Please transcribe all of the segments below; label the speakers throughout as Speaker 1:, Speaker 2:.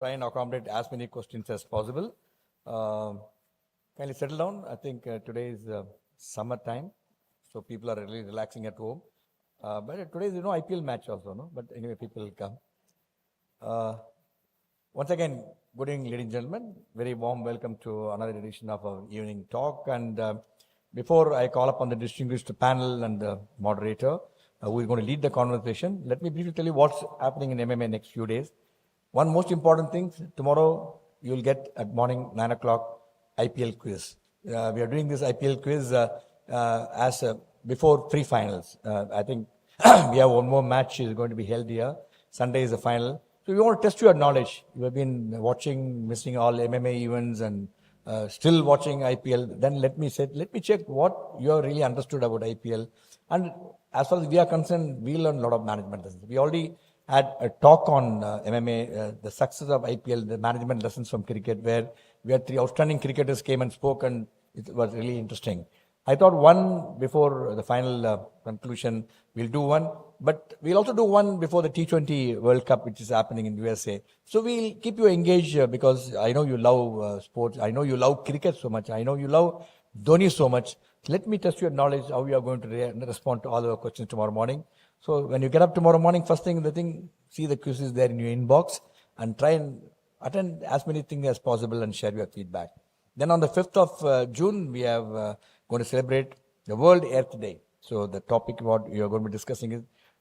Speaker 1: try and accommodate as many questions as possible. Kindly settle down. I think today is summer time, so people are really relaxing at home. But today is IPL match also, no? But anyway, people will come. Once again, good evening, ladies and gentlemen. Very warm welcome to another edition of our evening talk. And before I call upon the distinguished panel and the moderator who is going to lead the conversation, let me briefly tell you what's happening in MMA next few days. One most important thing, tomorrow you will get at morning 9 o'clock IPL quiz. We are doing this IPL quiz as before three finals. I think we have one more match is going to be held here. Sunday is the final. So we want to test your knowledge. You have been watching, missing all MMA events and still watching IPL. Then let me check what you have really understood about IPL. And as far as we are concerned, we learned a lot of management lessons. We already had a talk on MMA, the success of IPL, the management lessons from cricket, where we had three outstanding cricketers came and spoke, and it was really interesting. I thought one before the final conclusion, we'll do one, but we'll also do one before the T20 World Cup, which is happening in USA. So we'll keep you engaged because I know you love sports. I know you love cricket so much. I know you love Dhoni so much. Let me test your knowledge, how you are going to respond to all our questions tomorrow morning. So when you get up tomorrow morning, first thing, see the quizzes there in your inbox and try and attend as many things as possible and share your feedback. Then on the 5th of June, we have going to celebrate the World Earth Day. So the topic what we are going to be discussing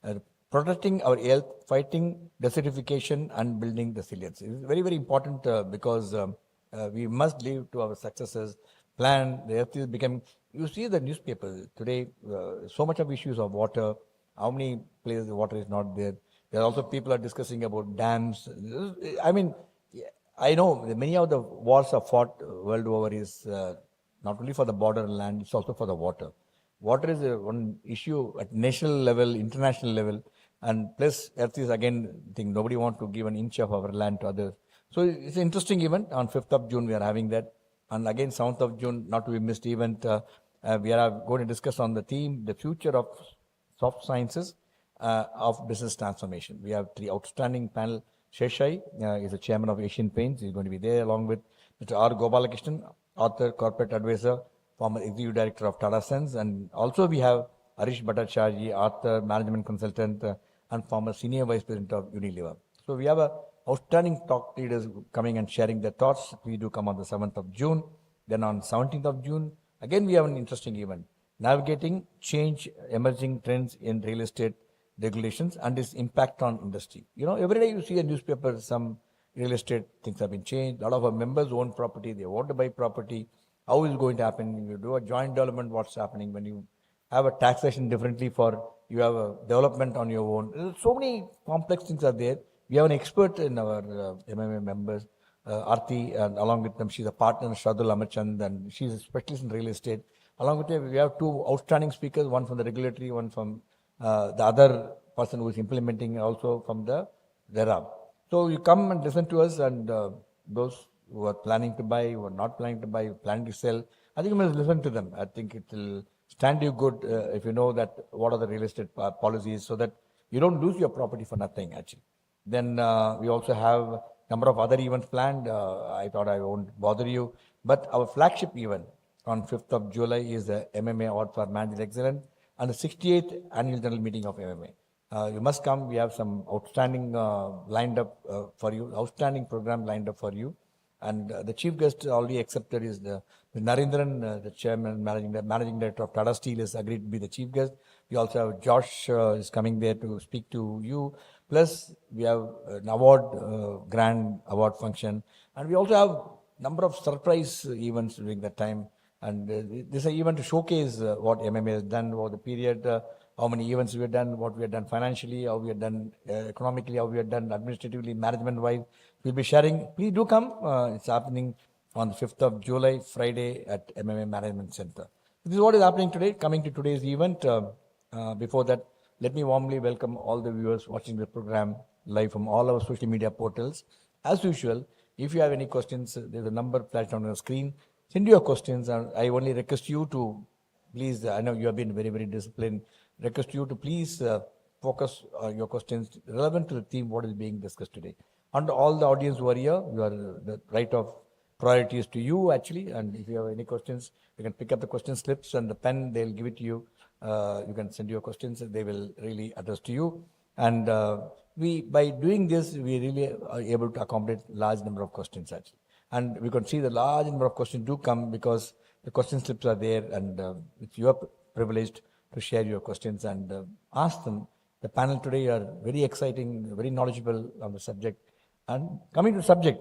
Speaker 1: is protecting our earth, fighting desertification and building resilience. It is very, very important because we must leave to our successors plan. The earth is becoming, you see the newspapers today, so much of issues of water, how many places the water is not there. There are also people are discussing about dams. I mean, I know many of the wars are fought world over is not only for the border land, it's also for the water. Water is one issue at national level, international level, and plus earth is again, I think nobody wants to give an inch of our land to others. So it's an interesting event. On 5th of June, we are having that. And again, 7th of June, not to be missed event, we are going to discuss on the theme, the future of soft sciences of business transformation. We have three outstanding panel. Sheshai is the chairman of Asian Paints. He's going to be there along with Mr. R. Gopalakrishnan, author, corporate advisor, former executive director of Tata Sons. And also we have Harish Bhattacharya, author, management consultant, and former senior vice president of Unilever. So we have outstanding talk leaders coming and sharing their thoughts. We do come on the 7th of June. Then on 17th of June, again we have an interesting event. Navigating change, emerging trends in real estate regulations and its impact on industry. You know, every day you see a newspaper, some real estate things have been changed. A lot of our members own property, they want to buy property. How is it going to happen? When you do a joint development, what's happening? When you have a taxation differently for, you have a development on your own. So many complex things are there. We have an expert in our MMA members, Aarti, and along with them, she's a partner, Shradul Amachand, and she's a specialist in real estate. Along with her, we have two outstanding speakers, one from the regulatory, one from the other person who is implementing, also from the RERA. So you come and listen to us, and those who are planning to buy, who are not planning to buy, planning to sell, I think you must listen to them. I think it will stand you good if you know that what are the real estate policies, so that you don't lose your property for nothing actually. Then we also have a number of other events planned. I thought I won't bother you, but our flagship event on 5th of July is the MMA Award for Managerial Excellence and the 68th Annual General Meeting of MMA. You must come. We have some outstanding lined up for you, outstanding program lined up for you. And the chief guest already accepted is the Narendran, the chairman, managing director of Tata Steel, has agreed to be the chief guest. We also have Josh is coming there to speak to you. Plus, we have an award, grand award function. And we also have a number of surprise events during that time. And this is an event to showcase what MMA has done over the period, how many events we have done, what we have done financially, how we have done economically, how we have done administratively, management-wise. We'll be sharing. Please do come. It's happening on the 5th of July, Friday at MMA Management Center. This is what is happening today. Coming to today's event. Before that, let me warmly welcome all the viewers watching the program live from all our social media portals. As usual, if you have any questions, there's a number flashed on your screen. Send your questions, and I only request you to please, I know you have been very, very disciplined, request you to please focus your questions relevant to the theme what is being discussed today. And all the audience who are here, the right of priority is to you actually. And if you have any questions, you can pick up the question slips and the pen, they'll give it to you. You can send your questions, they will really address to you. And by doing this, we really are able to accommodate large number of questions actually. And we can see the large number of questions do come because the question slips are there, and it's your privileged to share your questions and ask them. The panel today are very exciting, very knowledgeable on the subject. And coming to the subject,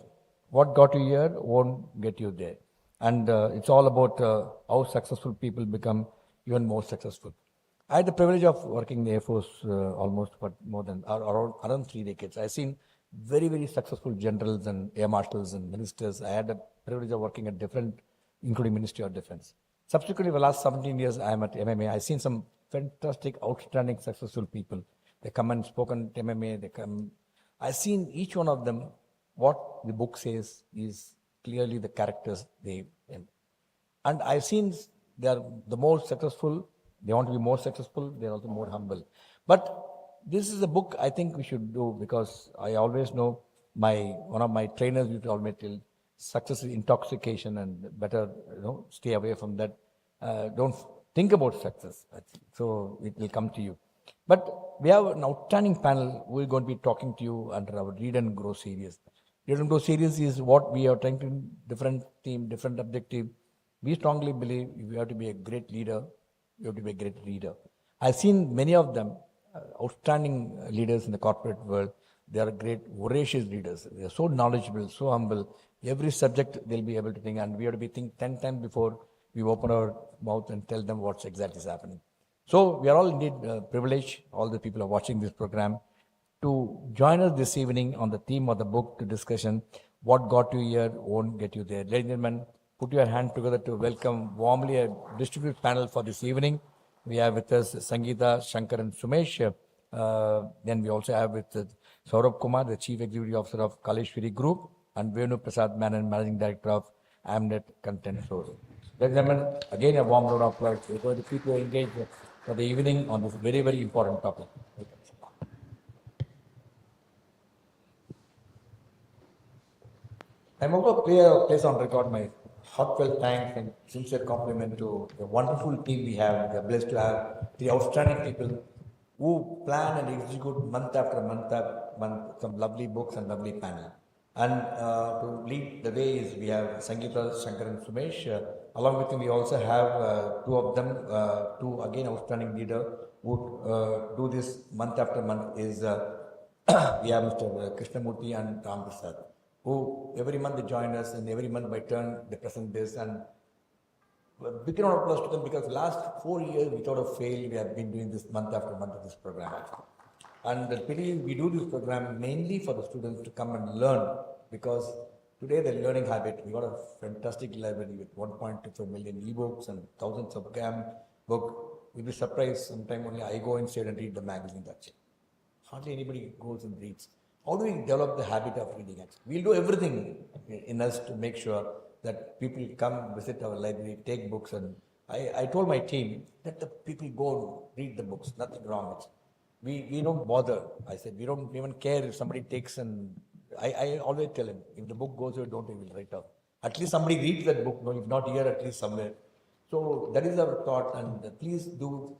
Speaker 1: what got you here won't get you there. And it's all about how successful people become even more successful. I had the privilege of working in the Air Force almost for more than around 3 decades. I've seen very, very successful generals and air marshals and ministers. I had the privilege of working at different, including Ministry of Defense. Subsequently, for the last 17 years, I am at MMA. I've seen some fantastic, outstanding, successful people. They come and spoken at MMA. They come. I've seen each one of them. What the book says is clearly the characters they. And I've seen they are the more successful. They want to be more successful. They're also more humble. But this is a book I think we should do because I always know one of my trainers used to always tell success is intoxication and better stay away from that. Don't think about success. So it will come to you. But we have an outstanding panel. We're going to be talking to you under our Read and Grow series. Read and Grow series is what we are trying to different theme, different objective. We strongly believe if you have to be a great leader, you have to be a great reader. I've seen many of them, outstanding leaders in the corporate world. They are great, voracious leaders. They are so knowledgeable, so humble. Every subject they'll be able to think, and we have to be think 10 times before we open our mouth and tell them what's exactly is happening. So we are all indeed privileged, all the people who are watching this program, to join us this evening on the theme of the book to discussion, what got you here won't get you there. Ladies and gentlemen, put your hand together to welcome warmly a distinguished panel for this evening. We have with us Sangeeta Shankaran Sumesh. Then we also have with Saurabh Kumar, the Chief Executive Officer of Kaleesuwari Group, and Venu Prasad, Menon, Managing Director of Amnet ContentSource. Ladies and gentlemen, again a warm round of applause. We're going to keep you engaged for the evening on this very, very important topic. I'm also place on record my heartfelt thanks and sincere compliment to the wonderful team we have. We are blessed to have the outstanding people who plan and execute month after month some lovely books and lovely panel. And to lead the way is we have Sangeeta Shankaran Sumesh. Along with him, we also have two of them, two again outstanding leaders who do this month after month is we have Mr. Krishnamurthy and Ram Prasad, who every month they join us and every month by turn they present this, and big round of applause to them because last 4 years without a fail we have been doing this month after month of this program. And we do this program mainly for the students to come and learn because today the learning habit, we got a fantastic library with 1.25 million ebooks and thousands of book. You'll be surprised sometime only I go inside and read the magazine, that's it. Hardly anybody goes and reads. How do we develop the habit of reading? We'll do everything in us to make sure that people come visit our library, take books, and I told my team that the people go read the books, nothing wrong with it. We don't bother. I said, we don't even care if somebody takes, and I always tell him, if the book goes, don't even write off. At least somebody reads that book, no, if not here, at least somewhere. So that is our thought, and please do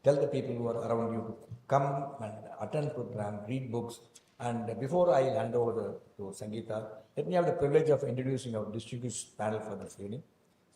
Speaker 1: tell the people who are around you to come and attend program, read books. And before I hand over to Sangeeta, let me have the privilege of introducing our distinguished panel for this evening.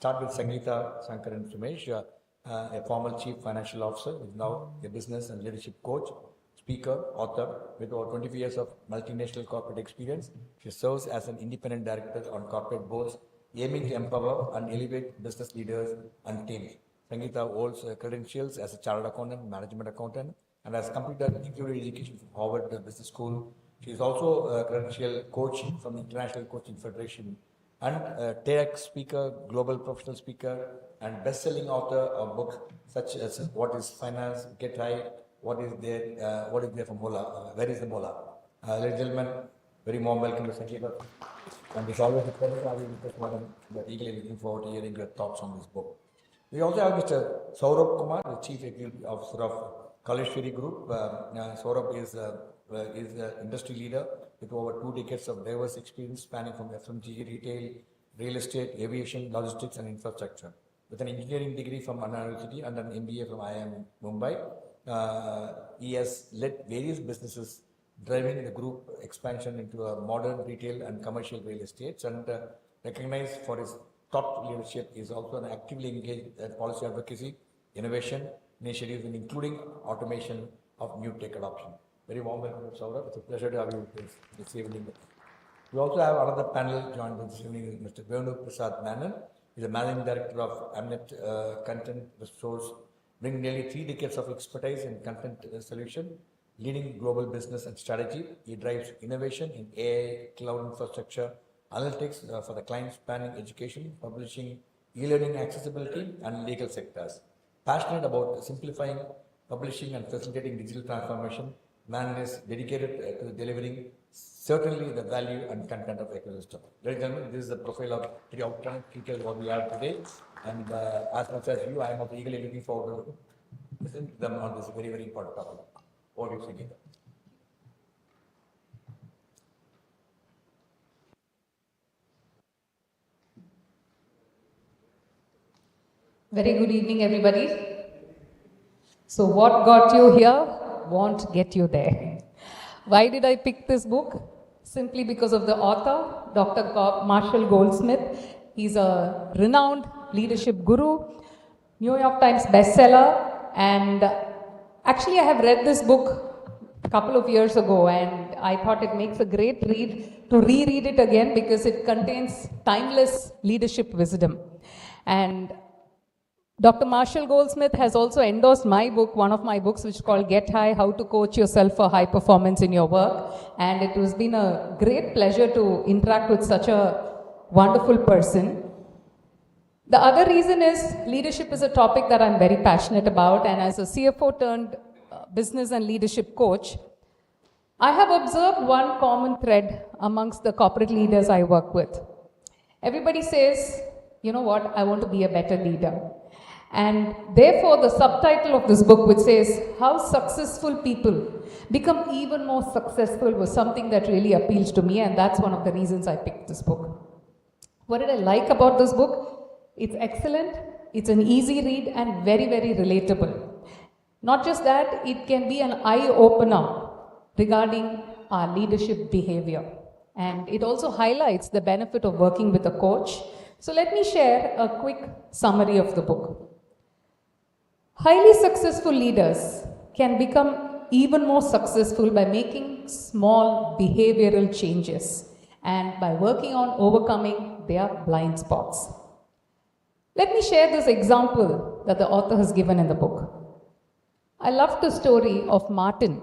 Speaker 1: Start with Sangeeta Shankaran Sumesh, a former Chief Financial Officer, who is now a business and leadership coach, speaker, author, with over 25 years of multinational corporate experience. She serves as an independent director on corporate boards, aiming to empower and elevate business leaders and teams. Sangeeta holds credentials as a chartered accountant, management accountant, and has completed executive education from Harvard Business School. She is also a credential coach from the International Coaching Federation and a TEDx speaker, global professional speaker, and best-selling author of books such as What is Finance, Get High, What is there for Mola, Where is the Mola? Ladies and gentlemen, very warm welcome to Sangeeta. And it's always a pleasure to have you with us, madam. We are eagerly looking forward to hearing your thoughts on this book. We also have Mr. Saurabh Kumar, the Chief Executive Officer of Kaleesuwari Group. Saurabh is is an industry leader with over 2 decades of diverse experience spanning from FMCG, retail, real estate, aviation, logistics, and infrastructure. With an engineering degree from Anna University and an MBA from IIM Mumbai, he has led various businesses, driving the group expansion into a modern retail and commercial real estates, and recognized for his thought leadership. Is also an actively engaged in policy advocacy, innovation initiatives, including automation of new tech adoption. Very warm welcome, Saurabh. It's a pleasure to have you this evening. We also have another panel joined this evening, Mr. Venu Prasad Menon. He's the managing director of Amnet ContentSource, bringing nearly 3 decades of expertise in content solution, leading global business and strategy. He drives innovation in AI, cloud infrastructure, analytics for the clients spanning education, publishing, e-learning accessibility, and legal sectors. Passionate about simplifying, publishing, and facilitating digital transformation, Menon is dedicated to delivering certainly the value and content of ecosystem. Ladies and gentlemen, this is the profile of 3 outstanding speakers what we have today. And as much as you, I am also eagerly looking forward to listening to them on this very, very important topic. Over to you, Sangeeta.
Speaker 2: Very good evening, everybody. So what got you here won't get you there. Why did I pick this book? Simply because of the author, Dr. Marshall Goldsmith. He's a renowned leadership guru, New York Times bestseller, and actually I have read this book a couple of years ago, and I thought it makes a great read to reread it again because it contains timeless leadership wisdom. And Dr. Marshall Goldsmith has also endorsed my book, one of my books, which is called Get High, How to Coach Yourself for High Performance in Your Work. And it has been a great pleasure to interact with such a wonderful person. The other reason is leadership is a topic that I'm very passionate about. And as a CFO turned business and leadership coach, I have observed one common thread amongst the corporate leaders I work with. Everybody says, you know what, I want to be a better leader. And therefore, the subtitle of this book, which says, How Successful People Become Even More Successful, was something that really appeals to me, and that's one of the reasons I picked this book. What did I like about this book? It's excellent, it's an easy read, and very, very relatable. Not just that, it can be an eye-opener regarding our leadership behavior. And it also highlights the benefit of working with a coach. So let me share a quick summary of the book. Highly successful leaders can become even more successful by making small behavioral changes and by working on overcoming their blind spots. Let me share this example that the author has given in the book. I love the story of Martin.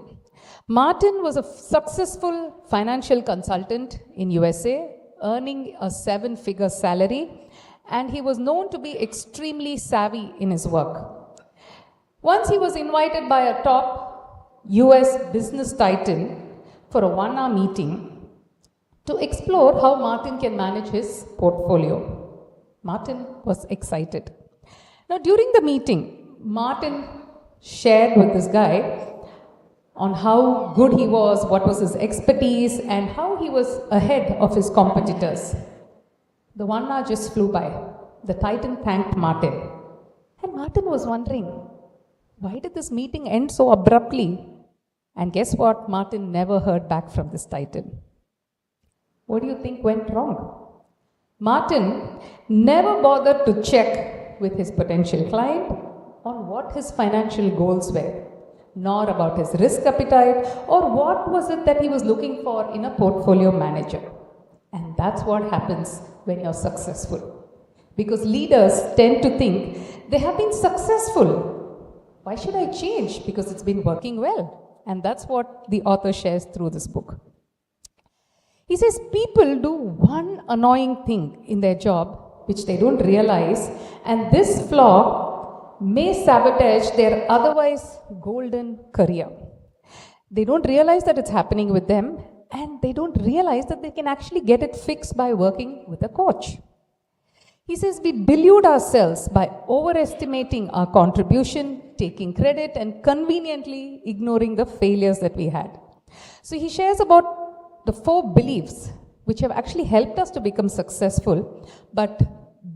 Speaker 2: Martin was a successful financial consultant in USA, earning a 7-figure salary, and he was known to be extremely savvy in his work. Once he was invited by a top US business titan for a 1-hour meeting to explore how Martin can manage his portfolio. Martin was excited. Now, during the meeting, Martin shared with this guy on how good he was, what was his expertise, and how he was ahead of his competitors. The 1 hour just flew by. The titan thanked Martin. And Martin was wondering, why did this meeting end so abruptly? And guess what? Martin never heard back from this titan. What do you think went wrong? Martin never bothered to check with his potential client on what his financial goals were, nor about his risk appetite, or what was it that he was looking for in a portfolio manager. And that's what happens when you're successful. Because leaders tend to think they have been successful. Why should I change? Because it's been working well. And that's what the author shares through this book. He says people do one annoying thing in their job which they don't realize, and this flaw may sabotage their otherwise golden career. They don't realize that it's happening with them, and they don't realize that they can actually get it fixed by working with a coach. He says we delude ourselves by overestimating our contribution, taking credit, and conveniently ignoring the failures that we had. So he shares about the 4 beliefs which have actually helped us to become successful, but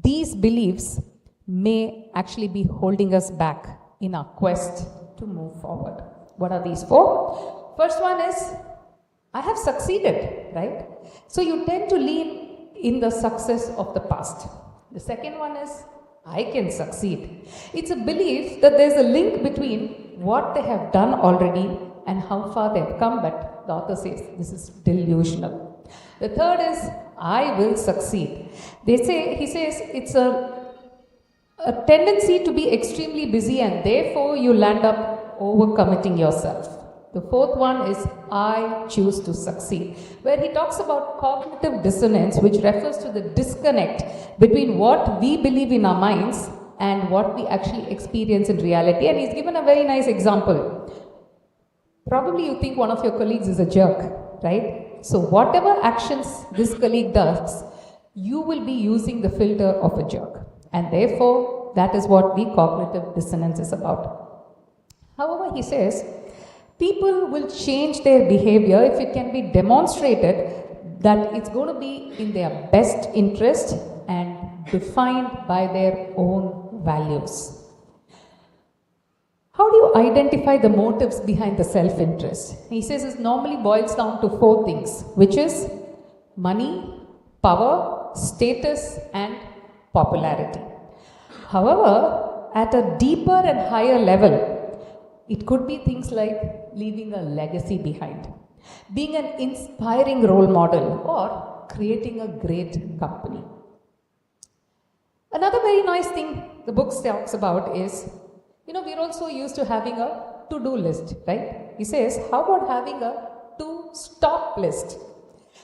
Speaker 2: these beliefs may actually be holding us back in our quest to move forward. What are these 4? First one is, I have succeeded, right? So you tend to lean in the success of the past. The second one is, I can succeed. It's a belief that there's a link between what they have done already and how far they've come, but the author says this is delusional. The third is, I will succeed. He says it's a tendency to be extremely busy and therefore you land up overcommitting yourself. The fourth one is, I choose to succeed, where he talks about cognitive dissonance, which refers to the disconnect between what we believe in our minds and what we actually experience in reality. And he's given a very nice example. Probably you think one of your colleagues is a jerk, right? So whatever actions this colleague does, you will be using the filter of a jerk. And therefore, that is what the cognitive dissonance is about. However, he says, people will change their behavior if it can be demonstrated that it's going to be in their best interest and defined by their own values. How do you identify the motives behind the self-interest? He says it normally boils down to 4 things, which is money, power, status, and popularity. However, at a deeper and higher level, it could be things like leaving a legacy behind, being an inspiring role model, or creating a great company. Another very nice thing the book talks about is, we're also used to having a to-do list, right? He says, how about having a to-stop list?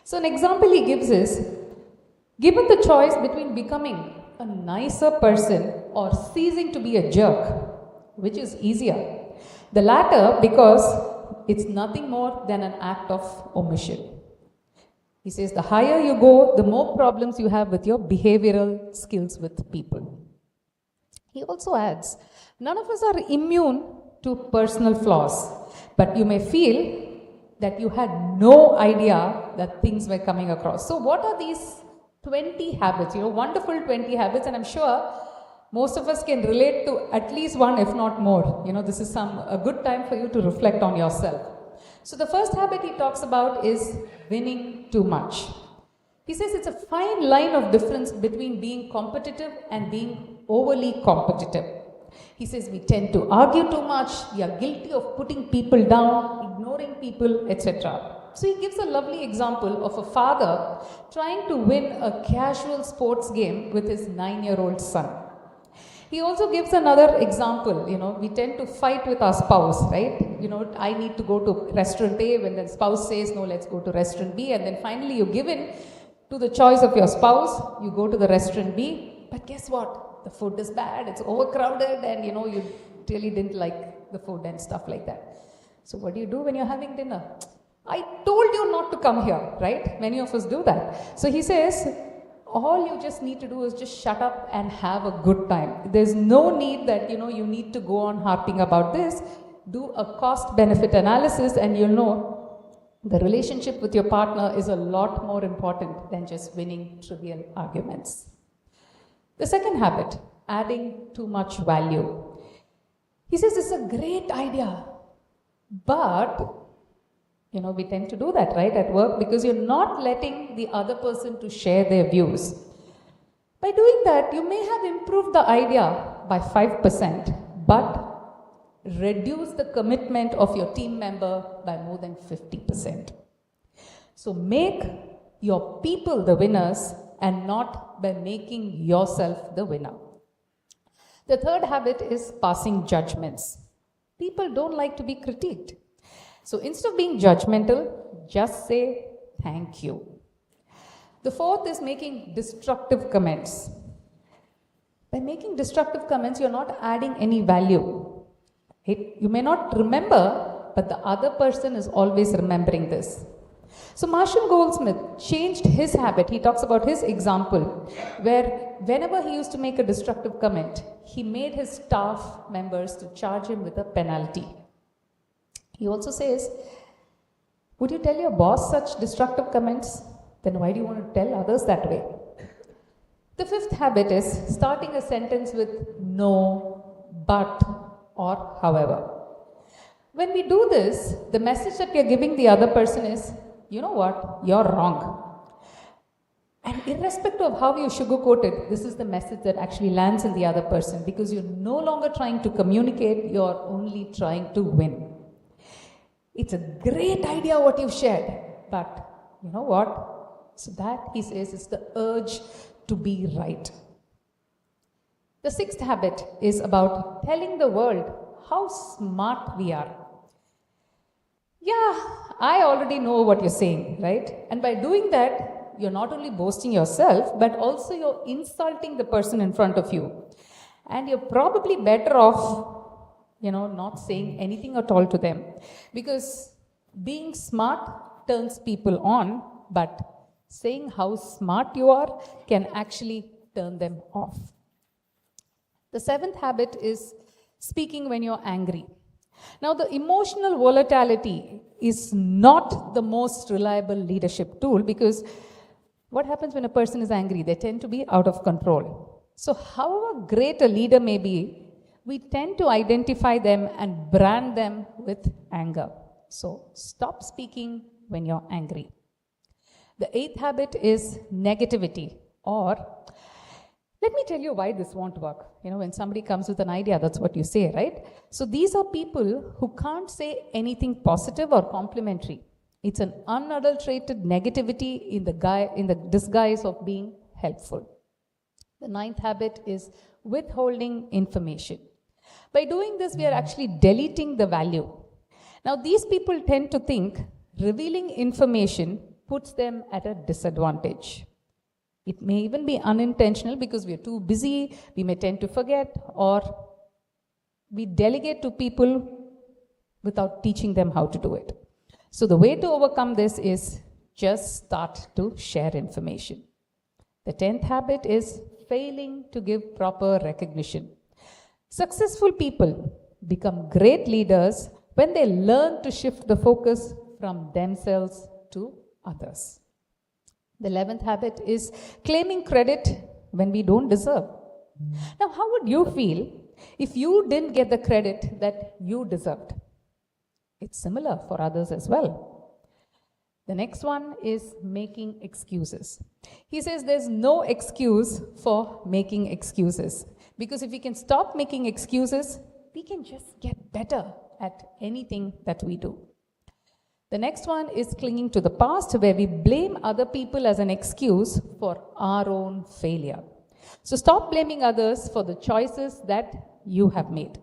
Speaker 2: So an example he gives is, given the choice between becoming a nicer person or ceasing to be a jerk, which is easier? The latter, because it's nothing more than an act of omission. He says the higher you go, the more problems you have with your behavioral skills with people. He also adds, none of us are immune to personal flaws, but you may feel that you had no idea that things were coming across. So what are these 20 habits? Wonderful 20 habits, and I'm sure most of us can relate to at least one, if not more. This is a good time for you to reflect on yourself. So the first habit he talks about is winning too much. He says it's a fine line of difference between being competitive and being overly competitive. He says we tend to argue too much, we are guilty of putting people down, ignoring people, etc. So he gives a lovely example of a father trying to win a casual sports game with his 9-year-old son. He also gives another example, we tend to fight with our spouse, right? I need to go to restaurant A when the spouse says, no, let's go to restaurant B. And then finally you give in to the choice of your spouse, you go to the restaurant B. But guess what? The food is bad, it's overcrowded, and you really didn't like the food and stuff like that. So what do you do when you're having dinner? I told you not to come here, right? Many of us do that. So he says, all you just need to do is just shut up and have a good time. There's no need that, you need to go on harping about this. Do a cost-benefit analysis and you'll know the relationship with your partner is a lot more important than just winning trivial arguments. The second habit, adding too much value. He says it's a great idea, but we tend to do that, right, at work, because you're not letting the other person to share their views. By doing that, you may have improved the idea by 5%, but reduce the commitment of your team member by more than 50%. So make your people the winners and not by making yourself the winner. The third habit is passing judgments. People don't like to be critiqued. So instead of being judgmental, just say thank you. The fourth is making destructive comments. By making destructive comments, you're not adding any value. You may not remember, but the other person is always remembering this. So Marshall Goldsmith changed his habit. He talks about his example, where whenever he used to make a destructive comment, he made his staff members to charge him with a penalty. He also says, Would you tell your boss such destructive comments? Then why do you want to tell others that way? The fifth habit is starting a sentence with no, but, or however. When we do this, the message that we are giving the other person is, you know what, you're wrong. And irrespective of how you sugarcoat it, this is the message that actually lands in the other person, because you're no longer trying to communicate, you're only trying to win. It's a great idea what you've shared, but you know what? So that, he says, is the urge to be right. The sixth habit is about telling the world how smart we are. Yeah, I already know what you're saying, right? And by doing that, you're not only boasting yourself, but also you're insulting the person in front of you. And you're probably better off, not saying anything at all to them. Because being smart turns people on, but saying how smart you are can actually turn them off. The seventh habit is speaking when you're angry. Now, the emotional volatility is not the most reliable leadership tool, because what happens when a person is angry? They tend to be out of control. So, however great a leader may be, we tend to identify them and brand them with anger. So, stop speaking when you're angry. The eighth habit is negativity, or let me tell you why this won't work. When somebody comes with an idea, that's what you say, right? So these are people who can't say anything positive or complimentary. It's an unadulterated negativity in the disguise of being helpful. The ninth habit is withholding information. By doing this, we are actually deleting the value. Now, these people tend to think revealing information puts them at a disadvantage. It may even be unintentional because we are too busy, we may tend to forget, or we delegate to people without teaching them how to do it. So the way to overcome this is just start to share information. The 10th habit is failing to give proper recognition. Successful people become great leaders when they learn to shift the focus from themselves to others. The 11th habit is claiming credit when we don't deserve. Now, how would you feel if you didn't get the credit that you deserved? It's similar for others as well. The next one is making excuses. He says there's no excuse for making excuses, because if we can stop making excuses, we can just get better at anything that we do. The next one is clinging to the past, where we blame other people as an excuse for our own failure. So stop blaming others for the choices that you have made.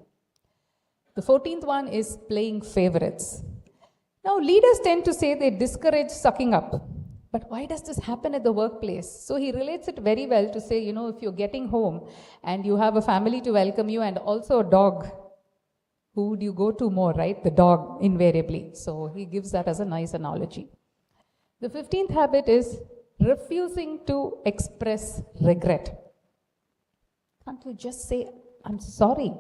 Speaker 2: The 14th one is playing favorites. Now, leaders tend to say they discourage sucking up. But why does this happen at the workplace? So he relates it very well to say, if you're getting home and you have a family to welcome you and also a dog, who would you go to more, right? The dog, invariably. So he gives that as a nice analogy. The 15th habit is refusing to express regret. Can't you just say, I'm sorry?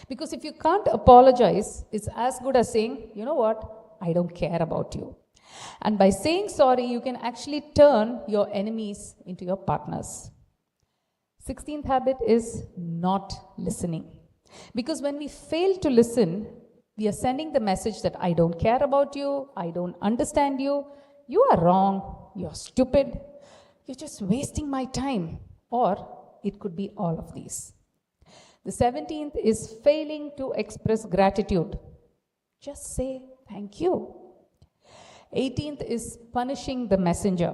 Speaker 2: Because if you can't apologize, it's as good as saying, you know what? I don't care about you. And by saying sorry, you can actually turn your enemies into your partners. 16th habit is not listening. Because when we fail to listen, we are sending the message that I don't care about you, I don't understand you, you are wrong, you're stupid, you're just wasting my time. Or it could be all of these. The 17th is failing to express gratitude. Just say thank you. 18th is punishing the messenger.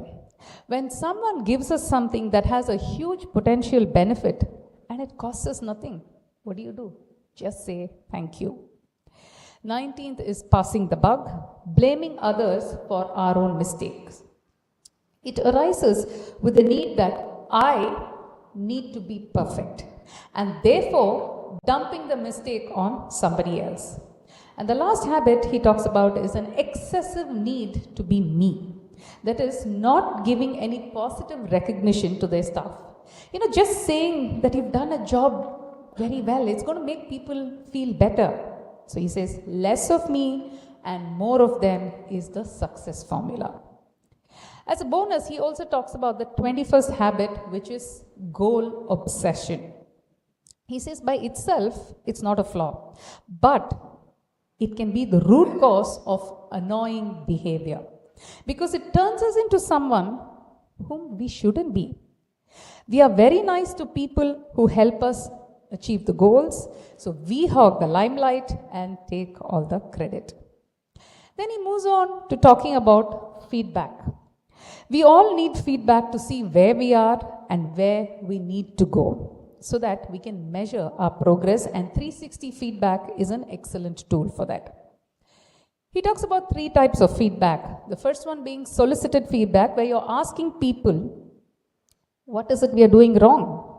Speaker 2: When someone gives us something that has a huge potential benefit and it costs us nothing, what do? Just say thank you. 19th is passing the buck, blaming others for our own mistakes. It arises with the need that I need to be perfect, and therefore dumping the mistake on somebody else. And the last habit he talks about is an excessive need to be me. That is, not giving any positive recognition to their staff. Just saying that you've done a job very well, it's going to make people feel better. So he says, less of me and more of them is the success formula. As a bonus, he also talks about the 21st habit, which is goal obsession. He says by itself, it's not a flaw, but it can be the root cause of annoying behavior because it turns us into someone whom we shouldn't be. We are very nice to people who help us achieve the goals, so we hog the limelight and take all the credit. Then he moves on to talking about feedback. We all need feedback to see where we are and where we need to go so that we can measure our progress, and 360 feedback is an excellent tool for that. He talks about 3 types of feedback. The first one being solicited feedback, where you're asking people, what is it we are doing wrong?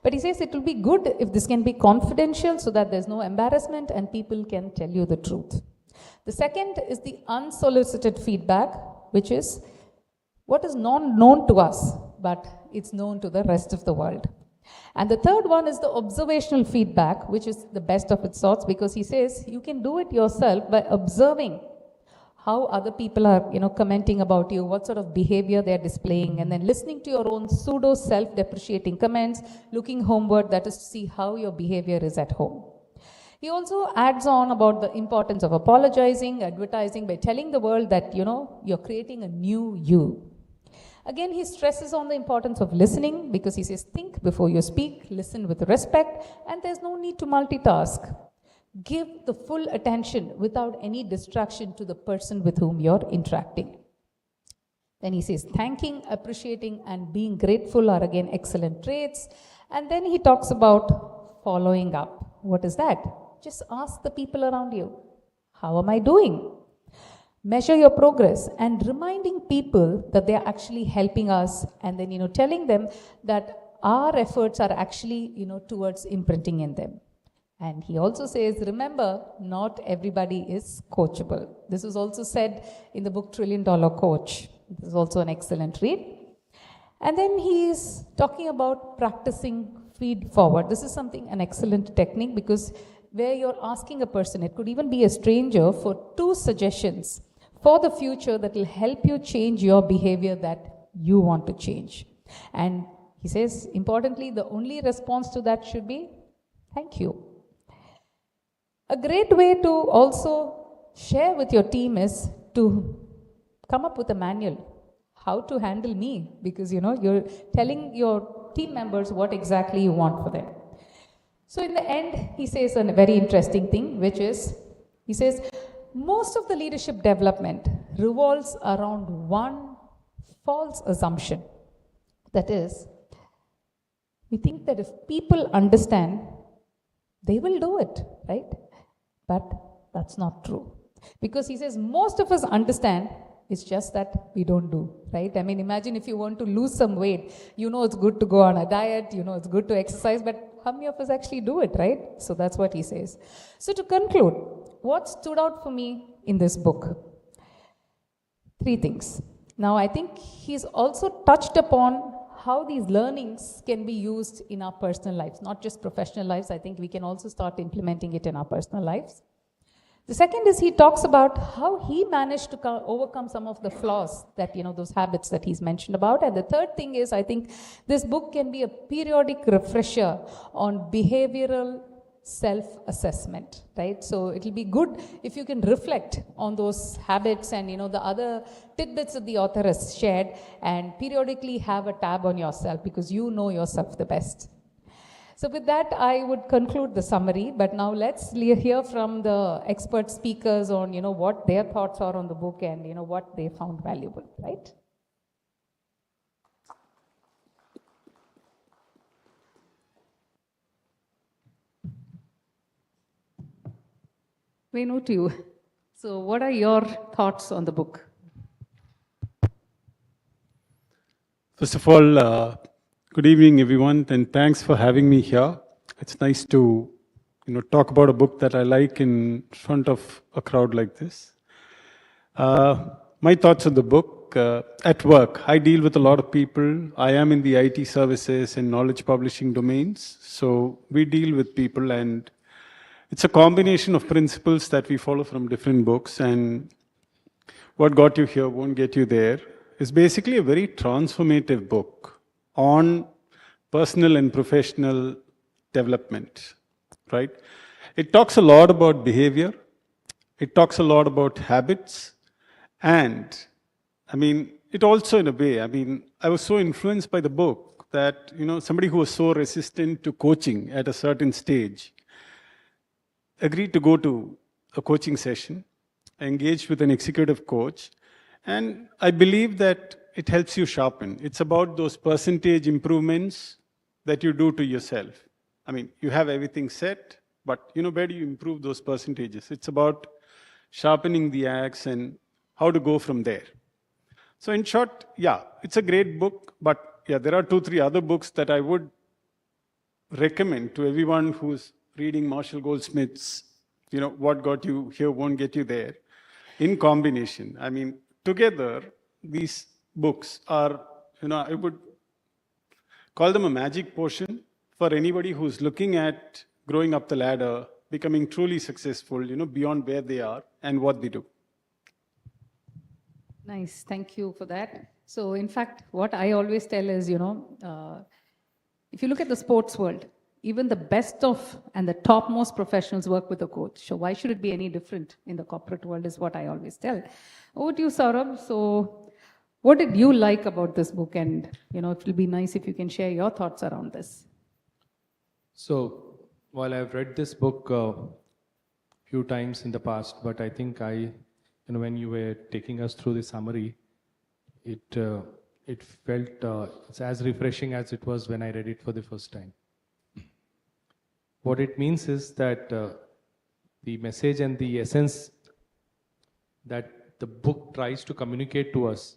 Speaker 2: But he says it will be good if this can be confidential so that there's no embarrassment and people can tell you the truth. The second is the unsolicited feedback, which is what is known to us, but it's known to the rest of the world. And the third one is the observational feedback, which is the best of its sorts, because he says you can do it yourself by observing how other people are, commenting about you, what sort of behavior they're displaying, and then listening to your own pseudo self-depreciating comments, looking homeward, that is to see how your behavior is at home. He also adds on about the importance of apologizing, advertising by telling the world that, you're creating a new you. Again, he stresses on the importance of listening because he says, think before you speak, listen with respect, and there's no need to multitask. Give the full attention without any distraction to the person with whom you're interacting. Then he says, thanking, appreciating, and being grateful are again excellent traits. And then he talks about following up. What is that? Just ask the people around you, how am I doing? Measure your progress and reminding people that they are actually helping us, and then, telling them that our efforts are actually, towards imprinting in them. And he also says, remember, not everybody is coachable. This is also said in the book $1 Trillion Coach. This is also an excellent read. And then he is talking about practicing feed forward. This is an excellent technique because where you're asking a person, it could even be a stranger, for 2 suggestions for the future that will help you change your behavior that you want to change. And he says, importantly, the only response to that should be, thank you. A great way to also share with your team is to come up with a manual, how to handle me, because, you're telling your team members what exactly you want for them. So in the end, he says a very interesting thing, which is, he says, most of the leadership development revolves around one false assumption. That is, we think that if people understand, they will do it, right? But that's not true. Because he says most of us understand, it's just that we don't do, right? I mean, imagine if you want to lose some weight, it's good to go on a diet, it's good to exercise, but how many of us actually do it, right? So that's what he says. So to conclude, what stood out for me in this book? 3 things. Now, I think he's also touched upon how these learnings can be used in our personal lives, not just professional lives. I think we can also start implementing it in our personal lives. The second is he talks about how he managed to overcome some of the flaws that, those habits that he's mentioned about. And the third thing is, I think this book can be a periodic refresher on behavioral self-assessment, right? So it'll be good if you can reflect on those habits and, the other tidbits that the author has shared, and periodically have a tab on yourself because you know yourself the best. So with that, I would conclude the summary, but now let's hear from the expert speakers on, what their thoughts are on the book and, what they found valuable, right? Venu, to you. So what are your thoughts on the book?
Speaker 3: First of all, good evening, everyone, and thanks for having me here. It's nice to, talk about a book that I like in front of a crowd like this. My thoughts on the book. At work, I deal with a lot of people. I am in the IT services and knowledge publishing domains. So we deal with people, and It's a combination of principles that we follow from different books, and what got you here won't get you there is basically a very transformative book on personal and professional development, right? It talks a lot about behavior. It talks a lot about habits. And I mean, it also in a way, I mean, I was so influenced by the book that, somebody who was so resistant to coaching at a certain stage agreed to go to a coaching session, engaged with an executive coach, and I believe that it helps you sharpen. It's about those percentage improvements that you do to yourself. I mean, you have everything set, but where do you improve those percentages? It's about sharpening the axe and how to go from there. So in short, yeah, it's a great book, but yeah, there are 2-3 other books that I would recommend to everyone who's reading Marshall Goldsmith's, What Got You Here Won't Get You There, in combination. I mean, together, these books are, I would call them a magic potion for anybody who's looking at growing up the ladder, becoming truly successful, beyond where they are and what they do.
Speaker 2: Nice, thank you for that. So in fact, what I always tell is, if you look at the sports world, even the best of and the topmost professionals work with a coach. So why should it be any different in the corporate world is what I always tell. Over to you, Saurabh. So what did you like about this book? And, it will be nice if you can share your thoughts around this.
Speaker 4: So while I've read this book a few times in the past, but I think when you were taking us through the summary, it felt it's as refreshing as it was when I read it for the first time. What it means is that the message and the essence that the book tries to communicate to us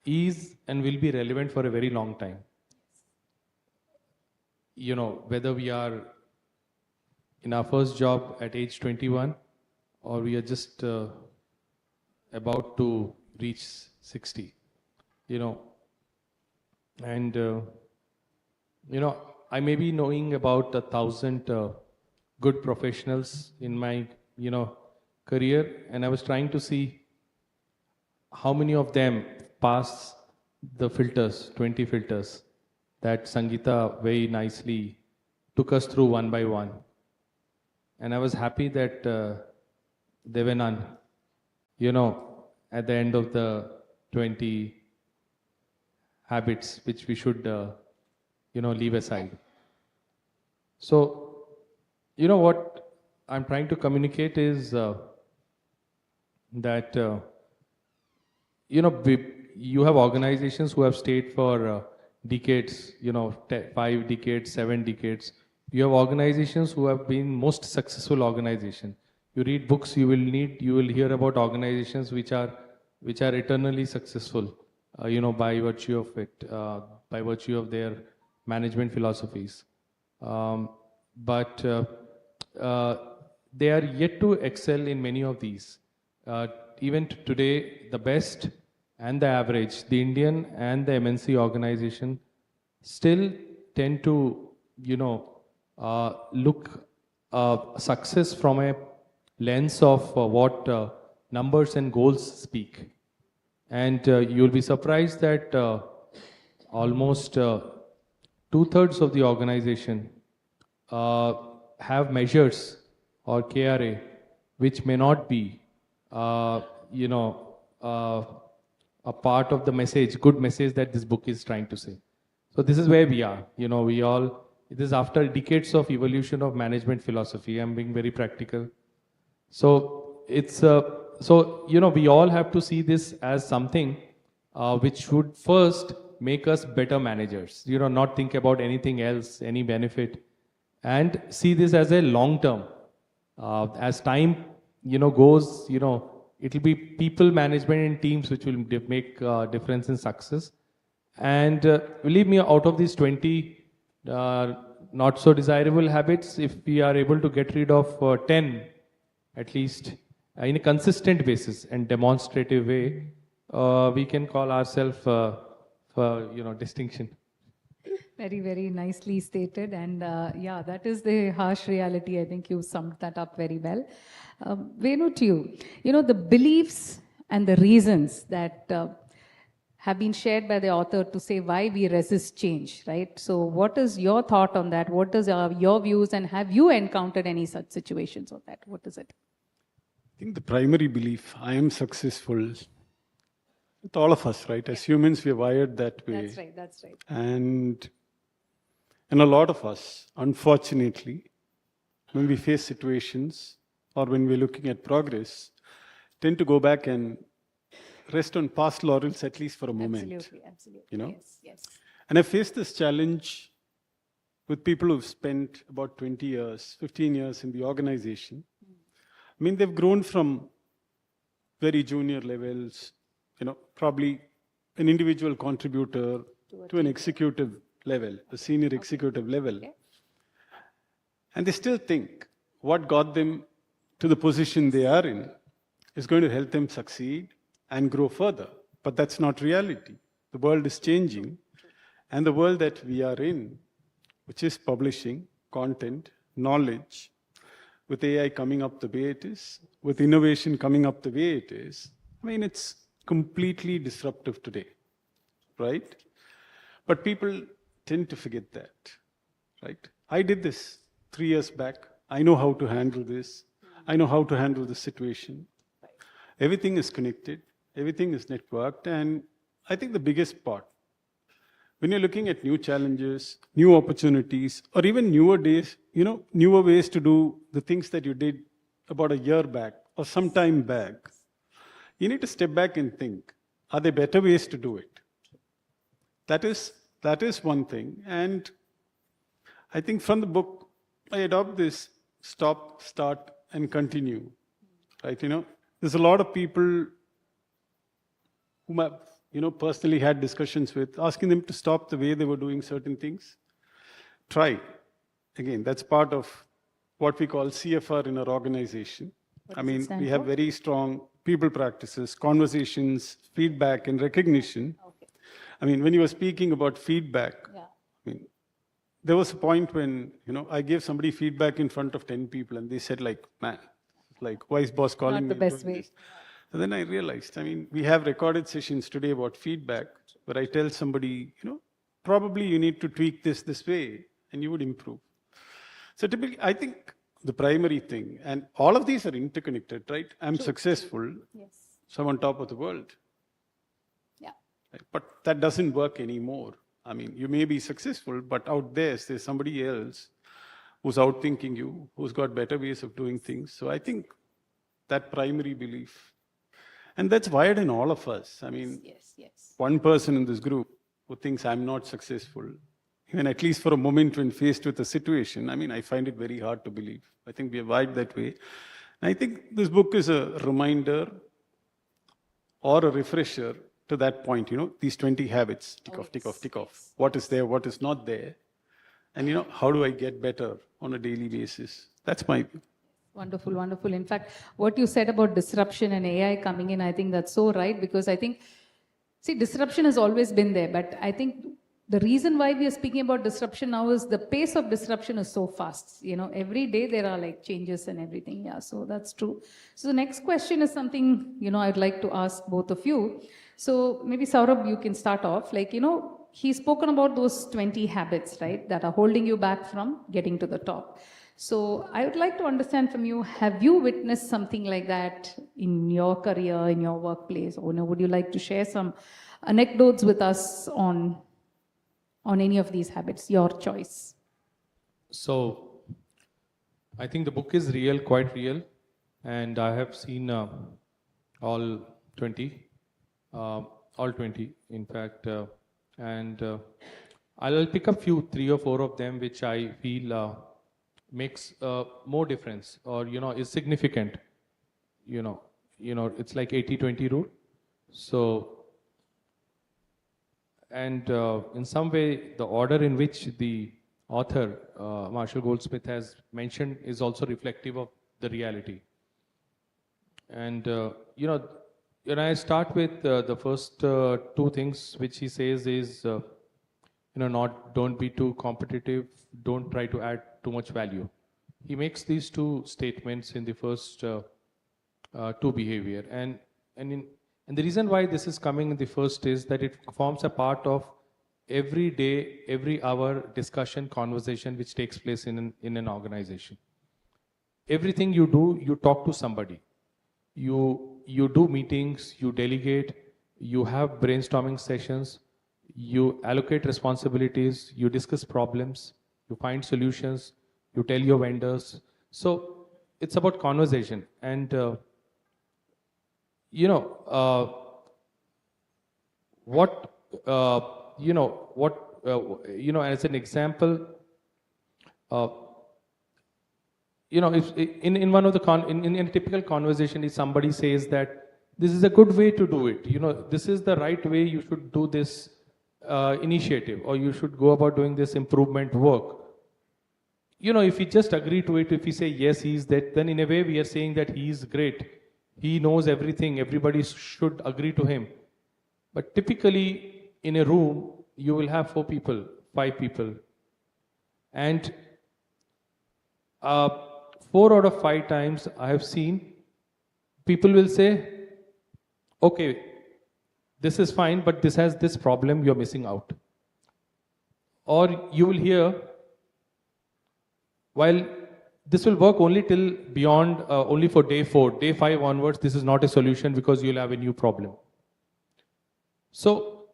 Speaker 4: is and will be relevant for a very long time. Whether we are in our first job at age 21 or we are just about to reach 60, and I may be knowing about 1,000 good professionals in my career, and I was trying to see how many of them pass the filters, 20 filters that Sangeeta very nicely took us through one by one. And I was happy that there were none, at the end of the 20 habits which we should, leave aside. So, what I'm trying to communicate is that, you have organizations who have stayed for decades, 5 decades, 7 decades. You have organizations who have been most successful organization. You read books, you will hear about organizations which are eternally successful, by virtue of it, by virtue of their management philosophies. But they are yet to excel in many of these. Even today, the best and the average, the Indian and the MNC organization still tend to, look success from a lens of what numbers and goals speak. And you'll be surprised that almost 2/3 of the organization have measures or KRA which may not be, a part of the message, good message that this book is trying to say. So this is where we are. It is after decades of evolution of management philosophy. I'm being very practical. So it's, we all have to see this as something which should first make us better managers. Not think about anything else, any benefit, and see this as a long term. As time, goes, it'll be people management and teams which will make difference in success. And believe me, out of these 20 not so desirable habits, if we are able to get rid of 10, at least in a consistent basis and demonstrative way, we can call ourselves for distinction.
Speaker 2: Very, very nicely stated. And yeah, that is the harsh reality. I think you summed that up very well. Venu, to you, the beliefs and the reasons that have been shared by the author to say why we resist change, right? So, what is your thought on that? What is your views, and have you encountered any such situations on that? What is it?
Speaker 3: I think the primary belief, I am successful, with all of us, right? As humans, we are wired that way.
Speaker 2: That's right, that's right.
Speaker 3: And a lot of us, unfortunately, when we face situations or when we're looking at progress, tend to go back and rest on past laurels, at least for a moment.
Speaker 2: Absolutely, absolutely.
Speaker 3: You know?
Speaker 2: Yes, yes.
Speaker 3: And I faced this challenge with people who've spent about 20 years, 15 years in the organization. I mean, they've grown from very junior levels, probably an individual contributor to an executive level, a senior executive level.
Speaker 2: Okay.
Speaker 3: And they still think what got them to the position they are in is going to help them succeed and grow further. But that's not reality. The world is changing. And the world that we are in, which is publishing, content, knowledge, with AI coming up the way it is, with innovation coming up the way it is, I mean, it's completely disruptive today, right? But people tend to forget that, right? I did this 3 years back. I know how to handle this. I know how to handle the situation. Everything is connected. Everything is networked. And I think the biggest part, when you're looking at new challenges, new opportunities, or even newer days, newer ways to do the things that you did about a year back or some time back, you need to step back and think, are there better ways to do it? That is one thing. And I think from the book, I adopt this stop, start, and continue, right? There's a lot of people whom I've, personally had discussions with, asking them to stop the way they were doing certain things. Try. Again, that's part of what we call CFR in our organization. We have very strong people practices, conversations, feedback, and recognition. Okay. When you were speaking about feedback, there was a point when, I gave somebody feedback in front of 10 people and they said man, why is boss calling me?
Speaker 2: Not the best way.
Speaker 3: And then I realized, we have recorded sessions today about feedback where I tell somebody, probably you need to tweak this way and you would improve. So typically, I think the primary thing, and all of these are interconnected, right? I'm successful,
Speaker 2: Yes.
Speaker 3: so I'm on top of the world.
Speaker 2: Yeah.
Speaker 3: Right? But that doesn't work anymore. You may be successful, but out there's somebody else who's outthinking you, who's got better ways of doing things. So I think that primary belief, and that's wired in all of us.
Speaker 2: Yes.
Speaker 3: One person in this group who thinks I'm not successful, even at least for a moment when faced with a situation, I find it very hard to believe. I think we are wired that way. And I think this book is a reminder or a refresher to that point, these 20 habits, tick off. What is there, what is not there? And, how do I get better on a daily basis? That's my view.
Speaker 2: Wonderful, wonderful. In fact, what you said about disruption and AI coming in, I think that's so right, because I think, disruption has always been there, but I think the reason why we are speaking about disruption now is the pace of disruption is so fast. Every day there are changes and everything. Yeah, so that's true. So the next question is something, I'd like to ask both of you. So maybe Saurabh, you can start off. He's spoken about those 20 habits, right, that are holding you back from getting to the top. So I would like to understand from you, have you witnessed something like that in your career, in your workplace? Or would you like to share some anecdotes with us on any of these habits, your choice?
Speaker 4: So I think the book is real, quite real. And I have seen all 20, in fact. I'll pick up 3 or 4 of them, which I feel makes more difference or, is significant. It's like 80-20 rule. So, and in some way, the order in which the author, Marshall Goldsmith, has mentioned is also reflective of the reality. And, when I start with the first 2 things which he says is don't be too competitive, don't try to add too much value. He makes these two statements in the first two behavior. And the reason why this is coming in the first is that it forms a part of every day, every hour discussion, conversation which takes place in an organization. Everything you do, you talk to somebody. You do meetings, you delegate, you have brainstorming sessions, you allocate responsibilities, you discuss problems, you find solutions, you tell your vendors. So it's about conversation. And as an example, if in one of the in a typical conversation, if somebody says that this is a good way to do it, this is the right way you should do this initiative, or you should go about doing this improvement work. If we just agree to it, if we say yes, he's that, then in a way we are saying that he's great. He knows everything. Everybody should agree to him. But typically in a room, you will have 4 people, 5 people. And 4 out of 5 times I have seen people will say, okay, this is fine, but this has this problem, you're missing out. Or you will hear, while this will work only till beyond, only for day 4, day 5 onwards, this is not a solution because you'll have a new problem. So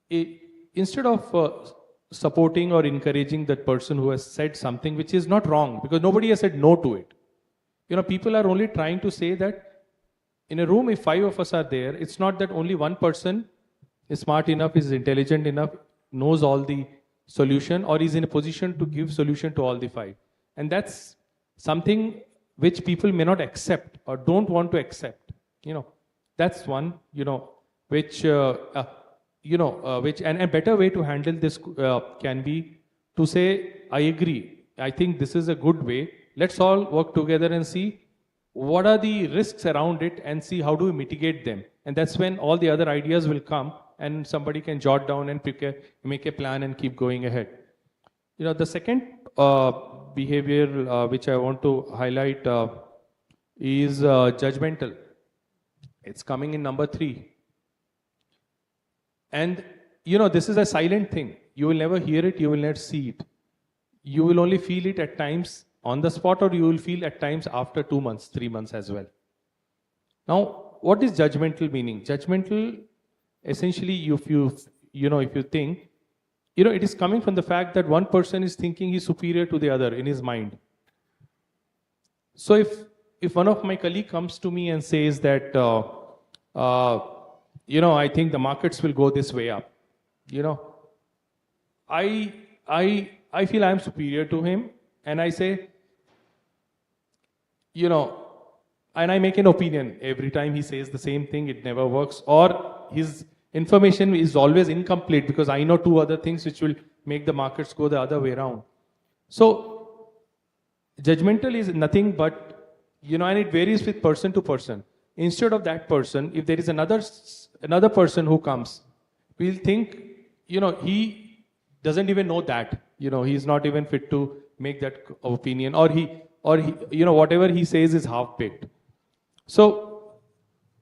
Speaker 4: instead of supporting or encouraging that person who has said something which is not wrong, because nobody has said no to it. People are only trying to say that in a room, if 5 of us are there, it's not that only one person is smart enough, is intelligent enough, knows all the solution, or is in a position to give solution to all the 5. And that's something which people may not accept or don't want to accept. That's one, which, which, and a better way to handle this can be to say, I agree. I think this is a good way. Let's all work together and see what are the risks around it and see how do we mitigate them. And that's when all the other ideas will come and somebody can jot down and make a plan and keep going ahead. The second behavior which I want to highlight is judgmental. It's coming in number 3. And this is a silent thing. You will never hear it, you will not see it. You will only feel it at times on the spot, or you will feel at times after 2 months, 3 months as well. Now, what is judgmental meaning? Judgmental, essentially, if you think, it is coming from the fact that one person is thinking he's superior to the other in his mind. So if one of my colleague comes to me and says that, I think the markets will go this way up, I feel I'm superior to him, and I say, and I make an opinion every time he says the same thing, it never works, or his information is always incomplete because I know 2 other things which will make the markets go the other way around. So judgmental is nothing but, and it varies with person to person. Instead of that person, if there is another person who comes, we'll think, he doesn't even know that, he's not even fit to make that opinion, or he whatever he says is half-baked. So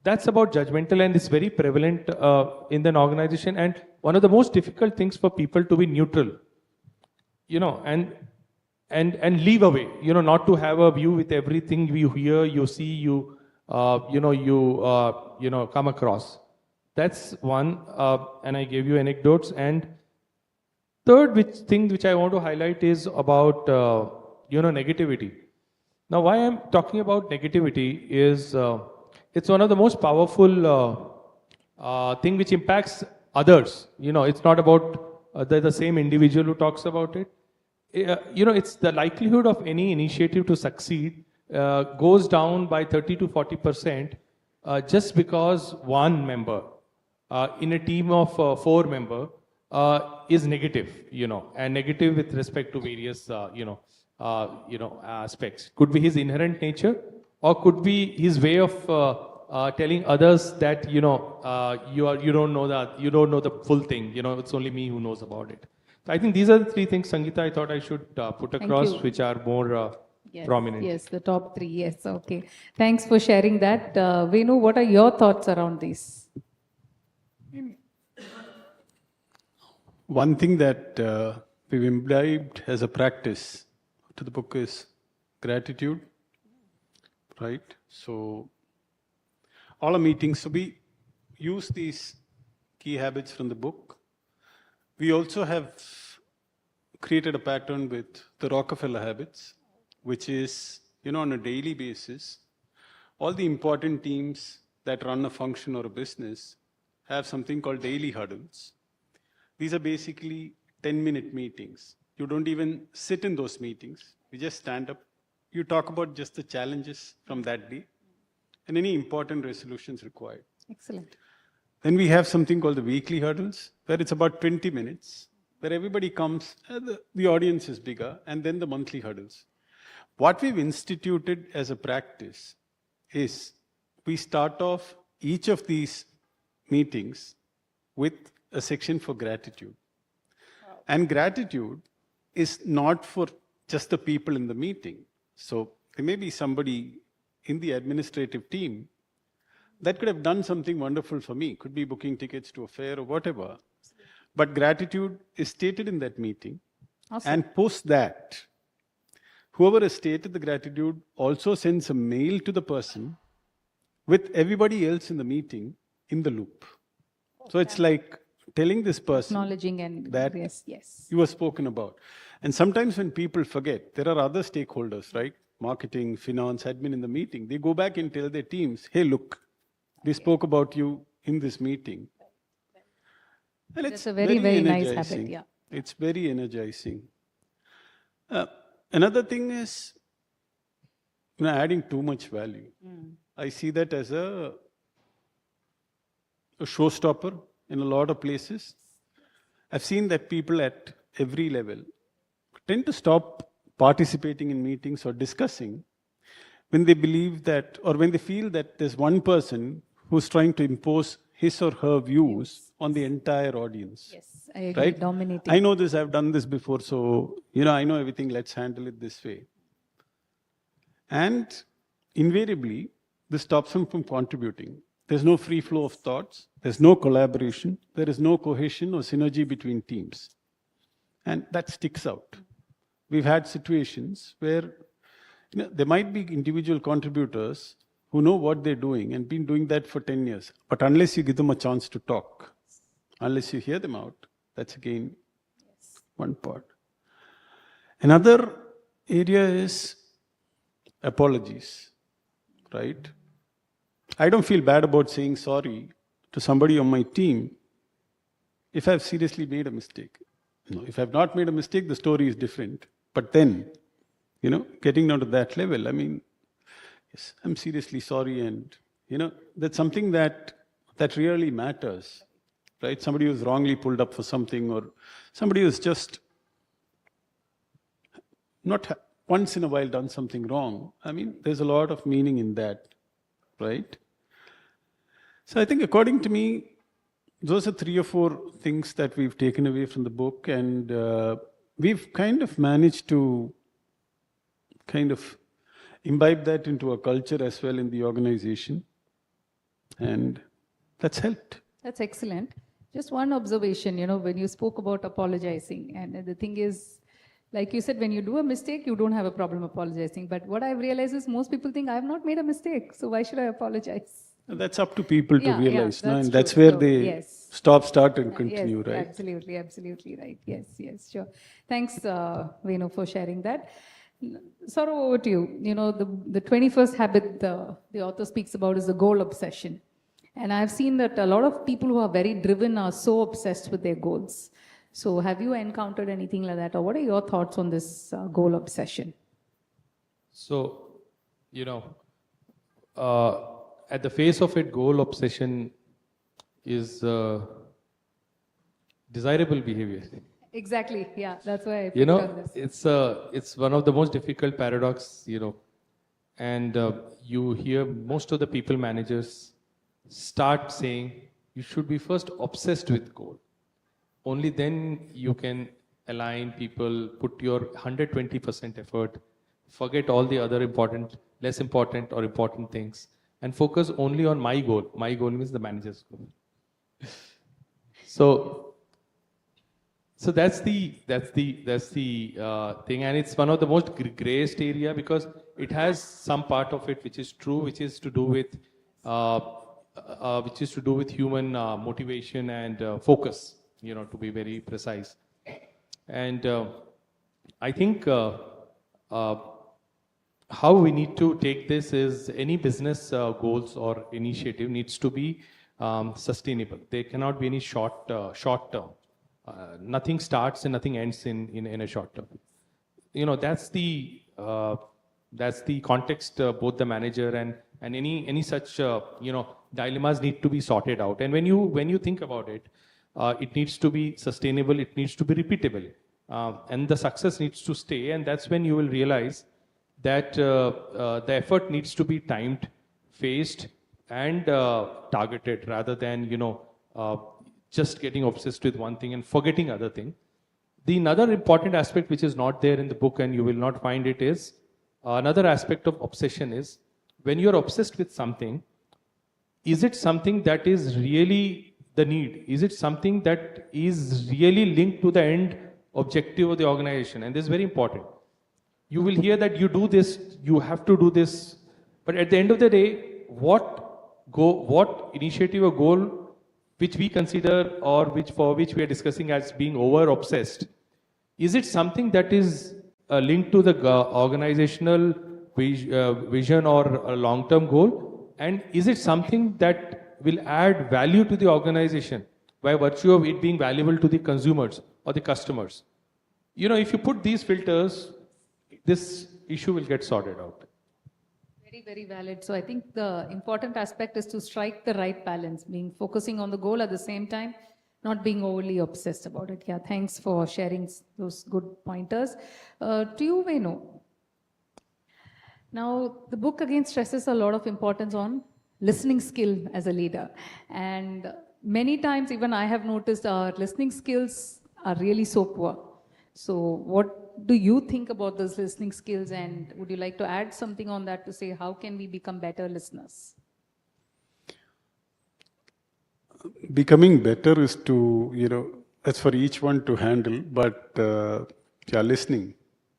Speaker 4: that's about judgmental, and it's very prevalent in an organization, and one of the most difficult things for people to be neutral, and leave away, not to have a view with everything you hear, you see, you come across. That's one, and I gave you anecdotes. And third thing which I want to highlight is about negativity. Now, why I'm talking about negativity is it's one of the most powerful thing which impacts others. It's not about the same individual who talks about it. It's the likelihood of any initiative to succeed goes down by 30 to 40% just because one member in a team of 4 members is negative, and negative with respect to various, aspects. Could be his inherent nature, or could be his way of telling others that you don't know the full thing. It's only me who knows about it. So I think these are the three things, Sangeeta, I thought I should put across,
Speaker 2: you.
Speaker 4: which are more
Speaker 2: Yes,
Speaker 4: prominent.
Speaker 2: yes, the top three. Yes, okay. Thanks for sharing that. Venu, what are your thoughts around this?
Speaker 3: One thing that we've imbibed as a practice to the book is gratitude, right? So all our meetings, so we use these key habits from the book. We also have created a pattern with the Rockefeller habits, which is, on a daily basis, all the important teams that run a function or a business have something called daily huddles. These are basically 10-minute meetings. You don't even sit in those meetings. You just stand up. You talk about just the challenges from that day and any important resolutions required.
Speaker 2: Excellent.
Speaker 3: Then we have something called the weekly huddles, where it's about 20 minutes, where everybody comes, the audience is bigger, and then the monthly huddles. What we've instituted as a practice is we start off each of these meetings with a section for gratitude. And gratitude is not for just the people in the meeting. So there may be somebody in the administrative team that could have done something wonderful for me, could be booking tickets to a fair or whatever. But gratitude is stated in that meeting.
Speaker 2: Awesome.
Speaker 3: And post that, whoever has stated the gratitude also sends a mail to the person with everybody else in the meeting in the loop. So it's like telling this person
Speaker 2: Acknowledging and
Speaker 3: that
Speaker 2: yes.
Speaker 3: you were spoken about. And sometimes when people forget, there are other stakeholders, right? Marketing, finance, admin in the meeting. They go back and tell their teams, hey, look, we spoke about you in this meeting. And
Speaker 2: That's a very, very nice habit,
Speaker 3: energizing.
Speaker 2: yeah.
Speaker 3: It's very energizing. Another thing is adding too much value. I see that as a showstopper in a lot of places. I've seen that people at every level tend to stop participating in meetings or discussing when they believe that, or when they feel that there's one person who's trying to impose his or her views on the entire audience.
Speaker 2: Yes, I agree.
Speaker 3: Right?
Speaker 2: Dominating.
Speaker 3: I know this, I've done this before, so, I know everything, let's handle it this way. And invariably, this stops them from contributing. There's no free flow of thoughts, there's no collaboration, there is no cohesion or synergy between teams. And that sticks out. We've had situations where there might be individual contributors who know what they're doing and been doing that for 10 years. But unless you give them a chance to talk, unless you hear them out, that's again one part. Another area is apologies, right? I don't feel bad about saying sorry to somebody on my team if I've seriously made a mistake. No, if I've not made a mistake, the story is different. But then, getting down to that level, yes, I'm seriously sorry, and that's something that really matters, right? Somebody who's wrongly pulled up for something, or somebody who's just not once in a while done something wrong. There's a lot of meaning in that, right? So I think, according to me, those are 3 or 4 things that we've taken away from the book, and we've kind of managed to imbibe that into a culture as well in the organization, and that's helped.
Speaker 2: That's excellent. Just one observation, when you spoke about apologizing, and the thing is, like you said, when you do a mistake, you don't have a problem apologizing. But what I've realized is most people think, I've not made a mistake, so why should I apologize?
Speaker 3: That's up to people to realize,
Speaker 2: that's
Speaker 3: and
Speaker 2: true.
Speaker 3: that's where
Speaker 2: So,
Speaker 3: they
Speaker 2: yes.
Speaker 3: stop, start, and continue,
Speaker 2: Yes,
Speaker 3: right?
Speaker 2: absolutely right. Yes, sure. Thanks, Venu, for sharing that. Saurabh, over to you. The 21st habit the author speaks about is the goal obsession. And I've seen that a lot of people who are very driven are so obsessed with their goals. So have you encountered anything like that, or what are your thoughts on this goal obsession?
Speaker 4: So, at the face of it, goal obsession is desirable behavior.
Speaker 2: Exactly. Yeah, that's why I picked on this.
Speaker 4: It's one of the most difficult paradox, and you hear most of the people managers start saying you should be first obsessed with goal. Only then you can align people, put your 120% effort, forget all the other important, less important or important things, and focus only on my goal. My goal means the manager's goal. So, so that's the thing, and it's one of the most grayest area because it has some part of it which is true, which is to do with human motivation and focus. You know, to be very precise. And I think how we need to take this is any business goals or initiative needs to be sustainable. There cannot be any short term. Nothing starts and nothing ends in a short term. You know, that's the context. Both the manager and any such dilemmas need to be sorted out. And when you think about it, it needs to be sustainable. It needs to be repeatable, and the success needs to stay. And that's when you will realize that the effort needs to be timed, phased, and targeted rather than just getting obsessed with one thing and forgetting other thing. The another important aspect which is not there in the book and you will not find it is another aspect of obsession is when you're obsessed with something, is it something that is really the need? Is it something that is really linked to the end objective of the organization? And this is very important. You will hear that you do this, you have to do this, but at the end of the day, what initiative or goal which we consider or for which we are discussing as being over obsessed, is it something that is linked to the organizational vision or a long-term goal? And is it something that will add value to the organization by virtue of it being valuable to the consumers or the customers? You know, if you put these filters, this issue will get sorted out.
Speaker 2: Very, very valid. So I think the important aspect is to strike the right balance, being focusing on the goal at the same time, not being overly obsessed about it. Yeah, thanks for sharing those good pointers. To you, Venu. Now, the book again stresses a lot of importance on listening skill as a leader. And many times, even I have noticed our listening skills are really so poor. So what do you think about those listening skills, and would you like to add something on that to say how can we become better listeners?
Speaker 3: Becoming better is to, that's for each one to handle, but listening,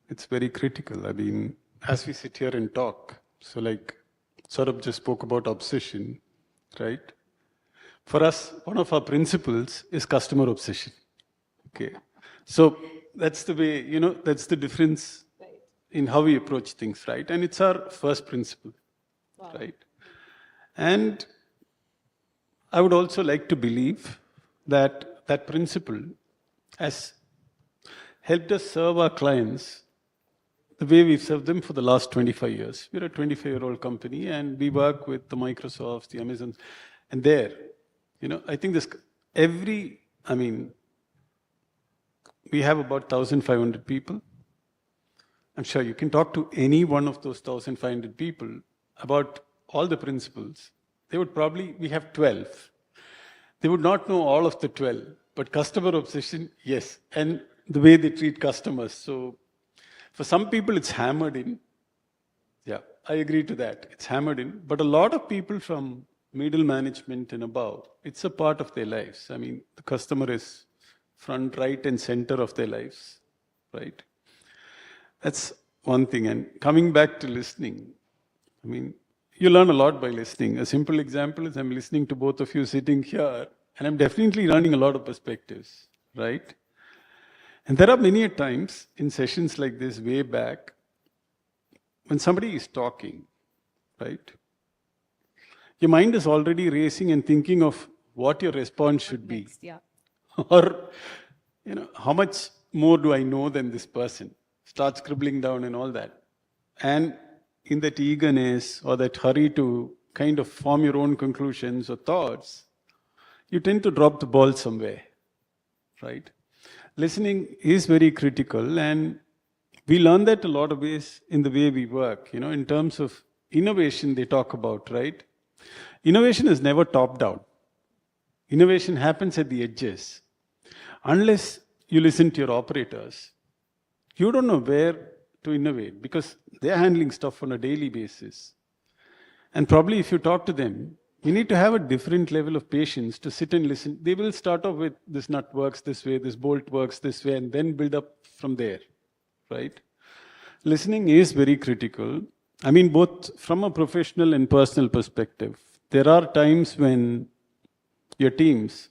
Speaker 3: it's very critical. I mean, as we sit here and talk, so like Saurabh just spoke about obsession, right? For us, one of our principles is customer obsession. Okay. So that's the way, that's the difference in how we approach things, right? And it's our first principle, right? And I would also like to believe that that principle has helped us serve our clients the way we've served them for the last 25 years. We're a 25-year-old company and we work with the Microsofts, the Amazons, and there, I think we have about 1,500 people. I'm sure you can talk to any one of those 1,500 people about all the principles. We have 12. They would not know all of the 12, but customer obsession, yes. And the way they treat customers. So for some people, it's hammered in. Yeah, I agree to that. It's hammered in. But a lot of people from middle management and above, it's a part of their lives. I mean, the customer is front, right, and center of their lives, right? That's one thing. And coming back to listening, you learn a lot by listening. A simple example is I'm listening to both of you sitting here, and I'm definitely learning a lot of perspectives, right? And there are many times in sessions like this, way back, when somebody is talking, right? Your mind is already racing and thinking of what your response should be.
Speaker 2: Next, yeah.
Speaker 3: Or, how much more do I know than this person? Start scribbling down and all that. And in that eagerness or that hurry to kind of form your own conclusions or thoughts, you tend to drop the ball somewhere, right? Listening is very critical, and we learn that a lot of ways in the way we work, in terms of innovation they talk about, right? Innovation is never top down. Innovation happens at the edges. Unless you listen to your operators, you don't know where to innovate because they're handling stuff on a daily basis. And probably if you talk to them, you need to have a different level of patience to sit and listen. They will start off with this nut works this way, this bolt works this way, and then build up from there, right? Listening is very critical. I mean, both from a professional and personal perspective. There are times when your teams,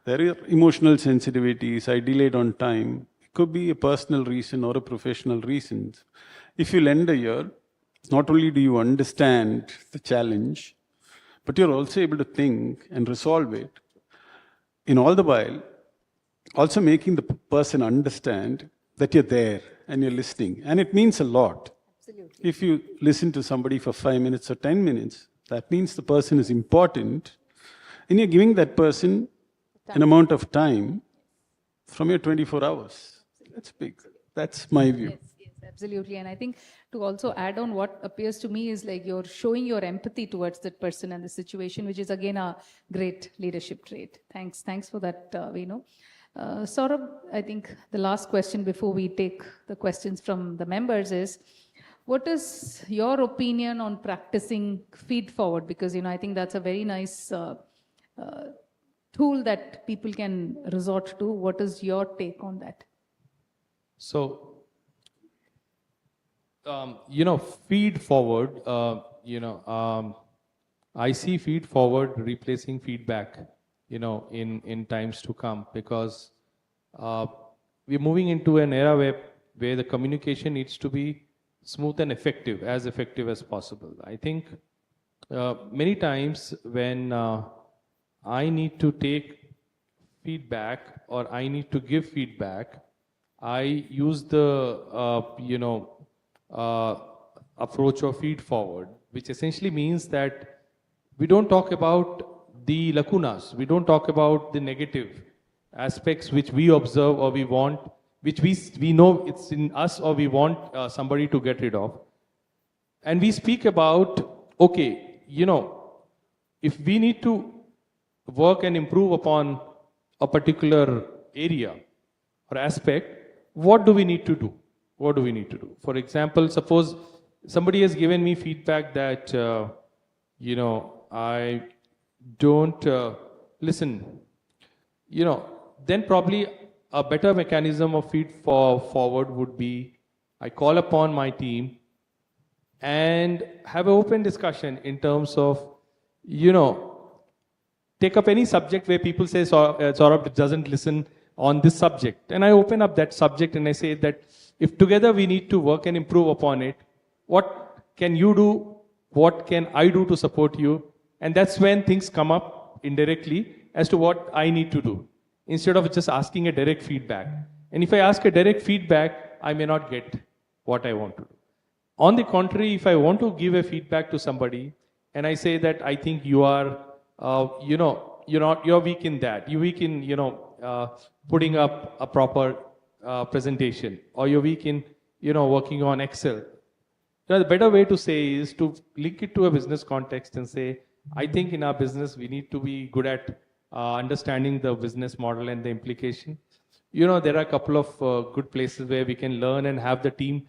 Speaker 3: there are emotional sensitivities, I delayed on time. It could be a personal reason or a professional reason. If you lend a ear, not only do you understand the challenge, but you're also able to think and resolve it. In all the while, also making the person understand that you're there and you're listening. And it means a lot. Absolutely. If you listen to somebody for 5 minutes or 10 minutes, that means the person is important. And you're giving that person an amount of time from your 24 hours. That's big. That's my view.
Speaker 2: Yes, absolutely. And I think to also add on what appears to me is like you're showing your empathy towards that person and the situation, which is again a great leadership trait. Thanks for that, Venu. Saurabh, I think the last question before we take the questions from the members is, what is your opinion on practicing feed forward? Because, I think that's a very nice tool that people can resort to. What is your take on that?
Speaker 4: So, feed forward, I see feed forward replacing feedback, in times to come, because we're moving into an era where the communication needs to be smooth and effective as possible. I think many times when I need to take feedback or I need to give feedback, I use the approach of feed forward, which essentially means that we don't talk about the lacunas, we don't talk about the negative aspects which we observe or we want, which we know it's in us or we want somebody to get rid of. And we speak about, okay, if we need to work and improve upon a particular area or aspect, what do we need to do? What do we need to do? For example, suppose somebody has given me feedback that, I don't listen, then probably a better mechanism of feed forward would be I call upon my team and have an open discussion in terms of, take up any subject where people say Saurabh doesn't listen on this subject. And I open up that subject and I say that if together we need to work and improve upon it, what can you do? What can I do to support you? And that's when things come up indirectly as to what I need to do, instead of just asking a direct feedback. And if I ask a direct feedback, I may not get what I want to do. On the contrary, if I want to give a feedback to somebody and I say that I think you are, you're weak in that, you're weak in, putting up a proper presentation, or you're weak in, working on Excel. The better way to say is to link it to a business context and say, I think in our business, we need to be good at understanding the business model and the implication. There are a couple of good places where we can learn and have the team,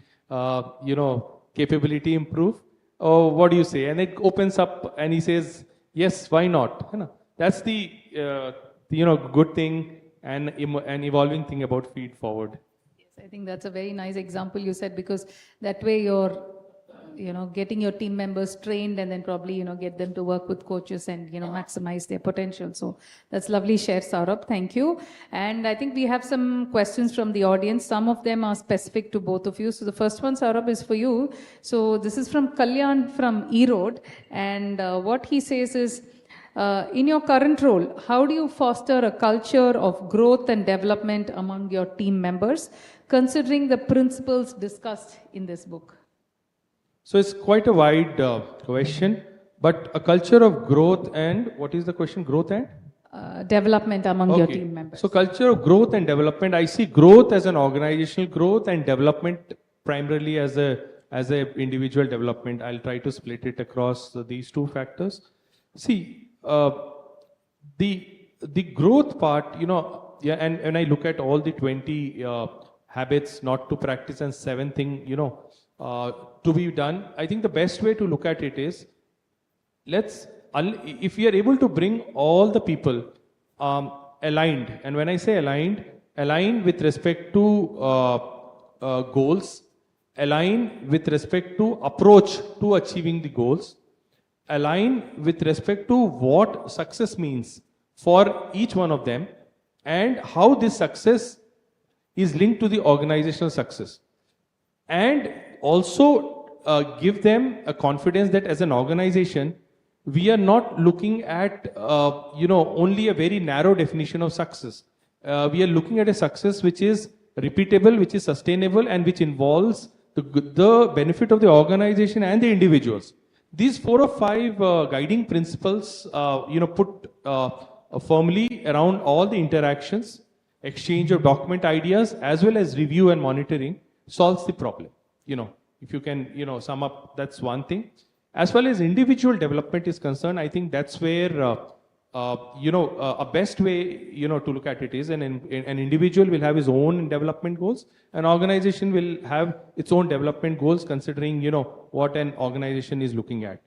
Speaker 4: capability improve. Oh, what do you say? And it opens up and he says, yes, why not? That's the, good thing and an evolving thing about feed forward.
Speaker 2: Yes, I think that's a very nice example you said, because that way you're getting your team members trained and then probably, get them to work with coaches and, maximize their potential. So that's lovely share, Saurabh. Thank you. And I think we have some questions from the audience. Some of them are specific to both of you. So the first one, Saurabh, is for you. So this is from Kalyan from Erode. And what he says is, in your current role, how do you foster a culture of growth and development among your team members, considering the principles discussed in this book?
Speaker 4: So it's quite a wide question, but a culture of growth and, what is the question, growth and?
Speaker 2: Development among your team members.
Speaker 4: So culture of growth and development, I see growth as an organizational growth and development primarily as a individual development. I'll try to split it across these two factors. See, the growth part, yeah, and when I look at all the 20 habits not to practice and 7 thing, to be done, I think the best way to look at it is, if we are able to bring all the people aligned, and when I say aligned with respect to goals, align with respect to approach to achieving the goals, align with respect to what success means for each one of them, and how this success is linked to the organizational success, and also give them a confidence that as an organization we are not looking at only a very narrow definition of success. We are looking at a success which is repeatable, which is sustainable, and which involves the benefit of the organization and the individuals. These 4 or 5 guiding principles, put firmly around all the interactions, exchange of document ideas, as well as review and monitoring, solves the problem. If you can, sum up, that's one thing. As far as individual development is concerned, I think that's where, a best way, to look at it is an individual will have his own development goals. An organization will have its own development goals considering, what an organization is looking at.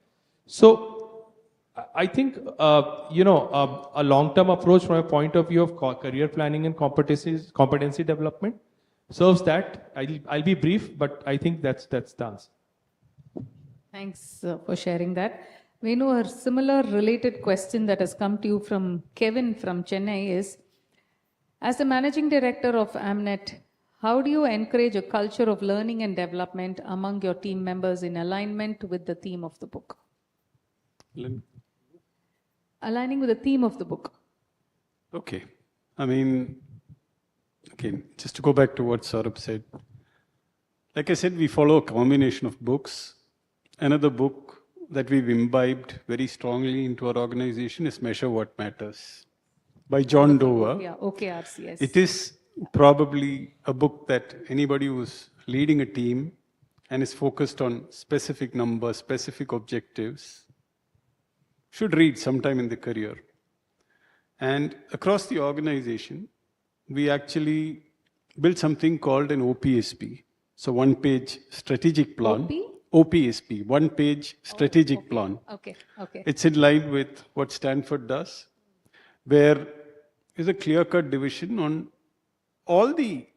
Speaker 4: So I think, a long-term approach from a point of view of career planning and competency development serves that. I'll be brief, but I think that's the answer.
Speaker 2: Thanks for sharing that. Venu, a similar related question that has come to you from Kevin from Chennai is, as the managing director of Amnet, how do you encourage a culture of learning and development among your team members in alignment with the theme of the book? Aligning with the theme of the book.
Speaker 3: Okay. Again, just to go back to what Saurabh said. Like I said, we follow a combination of books. Another book that we've imbibed very strongly into our organization is Measure What Matters by John Dover.
Speaker 2: Yeah, OKRs, yes.
Speaker 3: It is probably a book that anybody who's leading a team and is focused on specific numbers, specific objectives, should read sometime in the career. And across the organization, we actually built something called an OPSP. So one-page strategic plan. OPSP, one-page strategic plan.
Speaker 2: Okay.
Speaker 3: It's in line with what Stanford does, where is a clear-cut division on all the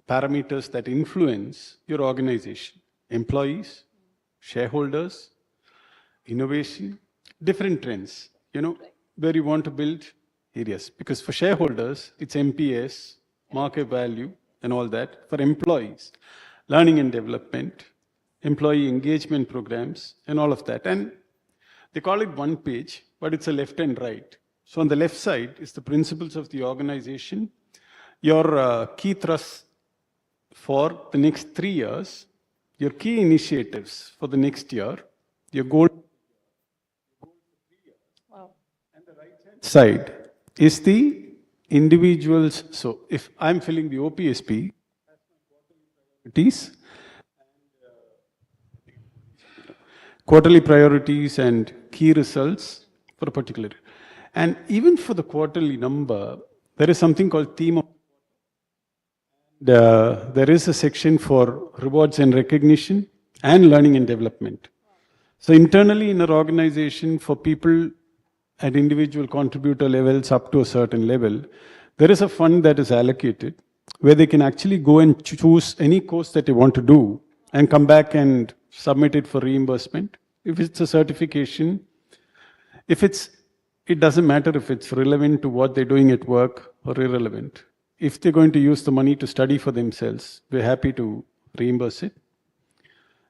Speaker 3: parameters that influence your organization. Employees, shareholders, innovation, different trends, where you want to build areas. Because for shareholders, it's MPS, market value, and all that. For employees, learning and development, employee engagement programs, and all of that. And they call it one page, but it's a left and right. So on the left side is the principles of the organization, your key thrusts for the next 3 years, your key initiatives for the next year, your goal.
Speaker 2: Wow.
Speaker 3: And the right hand side is the individuals. So if I'm filling the OPSP, quarterly priorities and key results for a particular. And even for the quarterly number, there is something called theme of. There is a section for rewards and recognition and learning and development. So internally in our organization, for people at individual contributor levels up to a certain level, there is a fund that is allocated where they can actually go and choose any course that they want to do and come back and submit it for reimbursement. If it's a certification, it doesn't matter if it's relevant to what they're doing at work or irrelevant. If they're going to use the money to study for themselves, we're happy to reimburse it.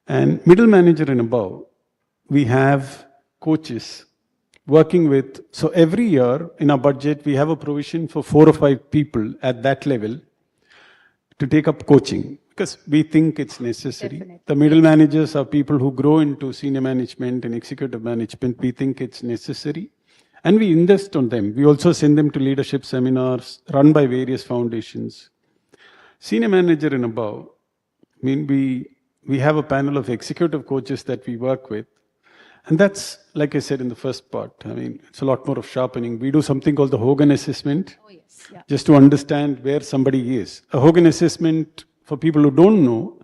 Speaker 3: And middle manager and above, we have coaches working with, so every year in our budget, we have a provision for 4 or 5 people at that level to take up coaching because we think it's necessary.
Speaker 2: Definitely.
Speaker 3: The middle managers are people who grow into senior management and executive management. We think it's necessary. And we invest on them. We also send them to leadership seminars run by various foundations. Senior manager and above, we have a panel of executive coaches that we work with. And that's, like I said in the first part, I mean, it's a lot more of sharpening. We do something called the Hogan assessment,
Speaker 2: Oh, yes. Yeah.
Speaker 3: just to understand where somebody is. A Hogan assessment, for people who don't know,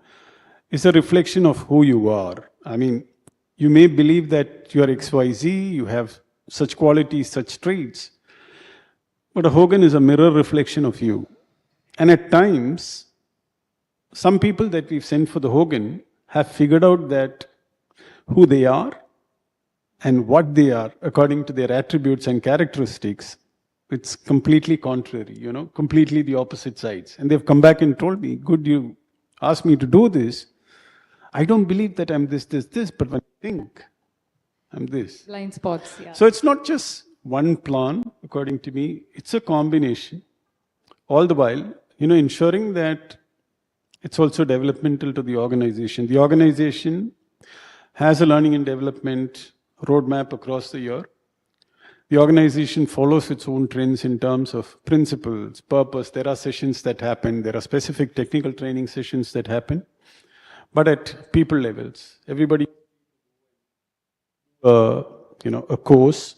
Speaker 3: is a reflection of who you are. I mean, you may believe that you are XYZ, you have such qualities, such traits, but a Hogan is a mirror reflection of you. And at times, some people that we've sent for the Hogan have figured out that who they are and what they are according to their attributes and characteristics, it's completely contrary, completely the opposite sides. And they've come back and told me, good, you asked me to do this. I don't believe that I'm this, but when I think I'm this.
Speaker 2: Blind spots. Yeah.
Speaker 3: So it's not just one plan, according to me, it's a combination. All the while, ensuring that it's also developmental to the organization. The organization has a learning and development roadmap across the year. The organization follows its own trends in terms of principles, purpose. There are sessions that happen. There are specific technical training sessions that happen. But at people levels, everybody, a course,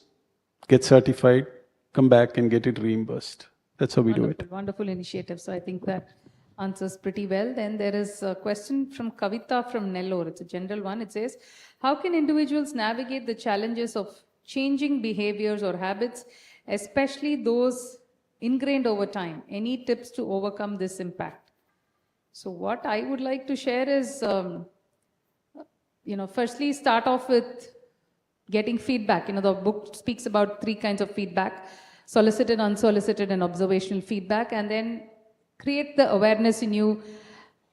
Speaker 3: get certified, come back and get it reimbursed. That's how we do it.
Speaker 2: Wonderful initiative. So I think that answers pretty well. Then there is a question from Kavita from Nellore. It's a general one. It says, how can individuals navigate the challenges of changing behaviors or habits, especially those ingrained over time? Any tips to overcome this impact? So what I would like to share is, firstly, start off with getting feedback. The book speaks about 3 kinds of feedback: solicited, unsolicited, and observational feedback. And then create the awareness in you.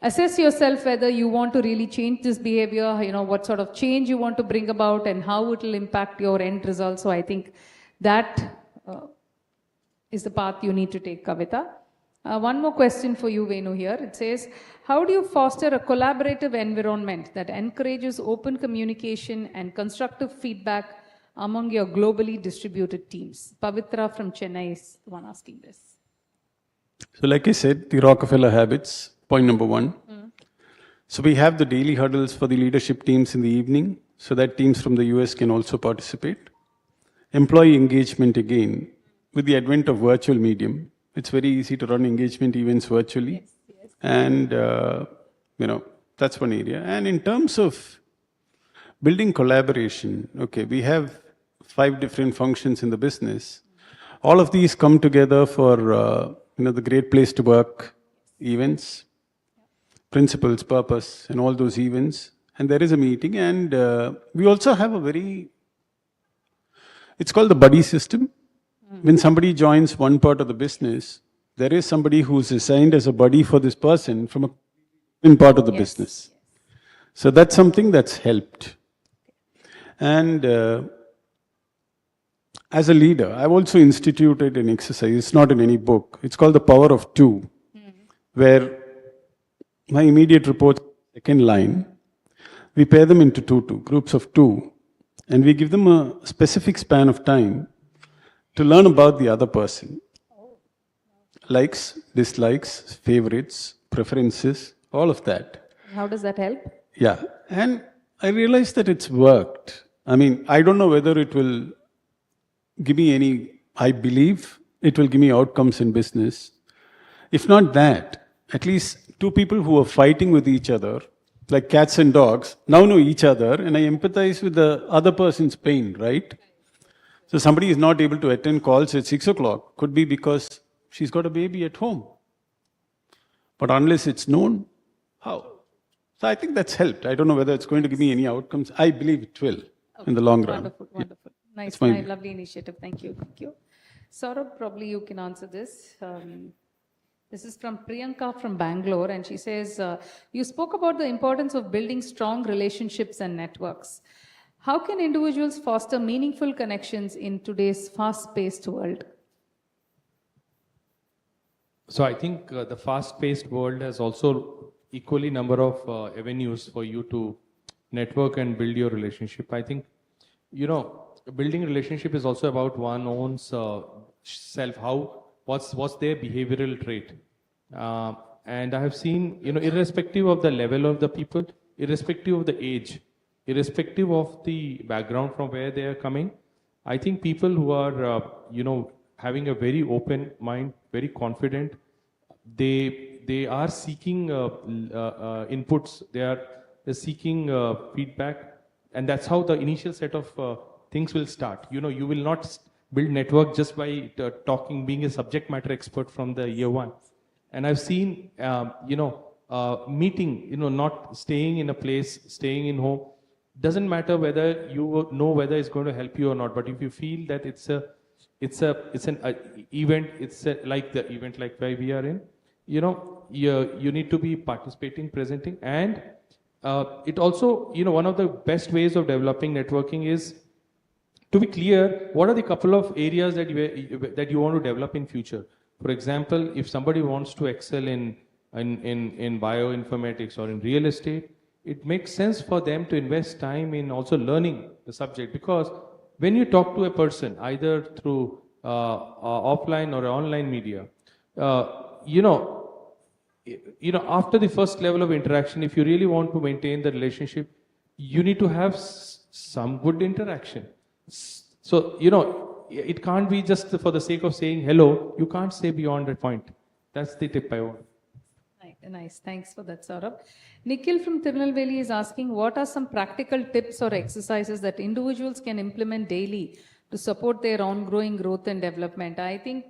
Speaker 2: Assess yourself whether you want to really change this behavior, what sort of change you want to bring about and how it will impact your end result. So I think that is the path you need to take, Kavita. One more question for you, Venu, here. It says, how do you foster a collaborative environment that encourages open communication and constructive feedback among your globally distributed teams? Pavitra from Chennai is the one asking this.
Speaker 3: So like I said, the Rockefeller habits, point number 1. So we have the daily huddles for the leadership teams in the evening, so that teams from the US can also participate. Employee engagement again, with the advent of virtual medium, it's very easy to run engagement events virtually. Yes. And, that's one area. And in terms of building collaboration, okay, we have 5 different functions in the business. All of these come together for, the Great Place to Work events, principles, purpose, and all those events. And there is a meeting. And we also have it's called the buddy system. When somebody joins one part of the business, there is somebody who's assigned as a buddy for this person from a different part of the business. So that's something that's helped. And as a leader, I've also instituted an exercise. It's not in any book. It's called the power of 2, where my immediate reports, second line, we pair them into two groups of 2, and we give them a specific span of time to learn about the other person. Likes, dislikes, favorites, preferences, all of that.
Speaker 2: How does that help?
Speaker 3: Yeah, and I realized that it's worked. I mean, I don't know whether it will give me I believe it will give me outcomes in business. If not that, at least 2 people who are fighting with each other, like cats and dogs, now know each other, and I empathize with the other person's pain, right? So somebody is not able to attend calls at 6 o'clock. Could be because she's got a baby at home. But unless it's known, how? So I think that's helped. I don't know whether it's going to give me any outcomes. I believe it will in the long run.
Speaker 2: Wonderful, wonderful. Nice, lovely initiative. Thank you. Saurabh, probably you can answer this. This is from Priyanka from Bangalore, and she says, you spoke about the importance of building strong relationships and networks. How can individuals foster meaningful connections in today's fast-paced world?
Speaker 4: So I think the fast-paced world has also equally number of avenues for you to network and build your relationship. I think, building relationship is also about one own self. What's their behavioral trait? And I have seen, irrespective of the level of the people, irrespective of the age, irrespective of the background from where they are coming, I think people who are, having a very open mind, very confident, they are seeking inputs, they're seeking feedback, and that's how the initial set of things will start. You will not build network just by talking, being a subject matter expert from the year one. And I've seen, meeting, not staying in a place, staying in home. Doesn't matter whether you know whether it's going to help you or not, but if you feel that it's an event, like the event like where we are in, you need to be participating, presenting, and it also, one of the best ways of developing networking is to be clear what are the couple of areas that you want to develop in future. For example, if somebody wants to excel in bioinformatics or in real estate, it makes sense for them to invest time in also learning the subject, because when you talk to a person, either through offline or online media, after the first level of interaction, if you really want to maintain the relationship, you need to have some good interaction. So, it can't be just for the sake of saying hello. You can't say beyond that point. That's the tip I want.
Speaker 2: Nice. Thanks for that, Saurabh. Nikhil from Tirunelveli is asking, what are some practical tips or exercises that individuals can implement daily to support their ongoing growth and development? I think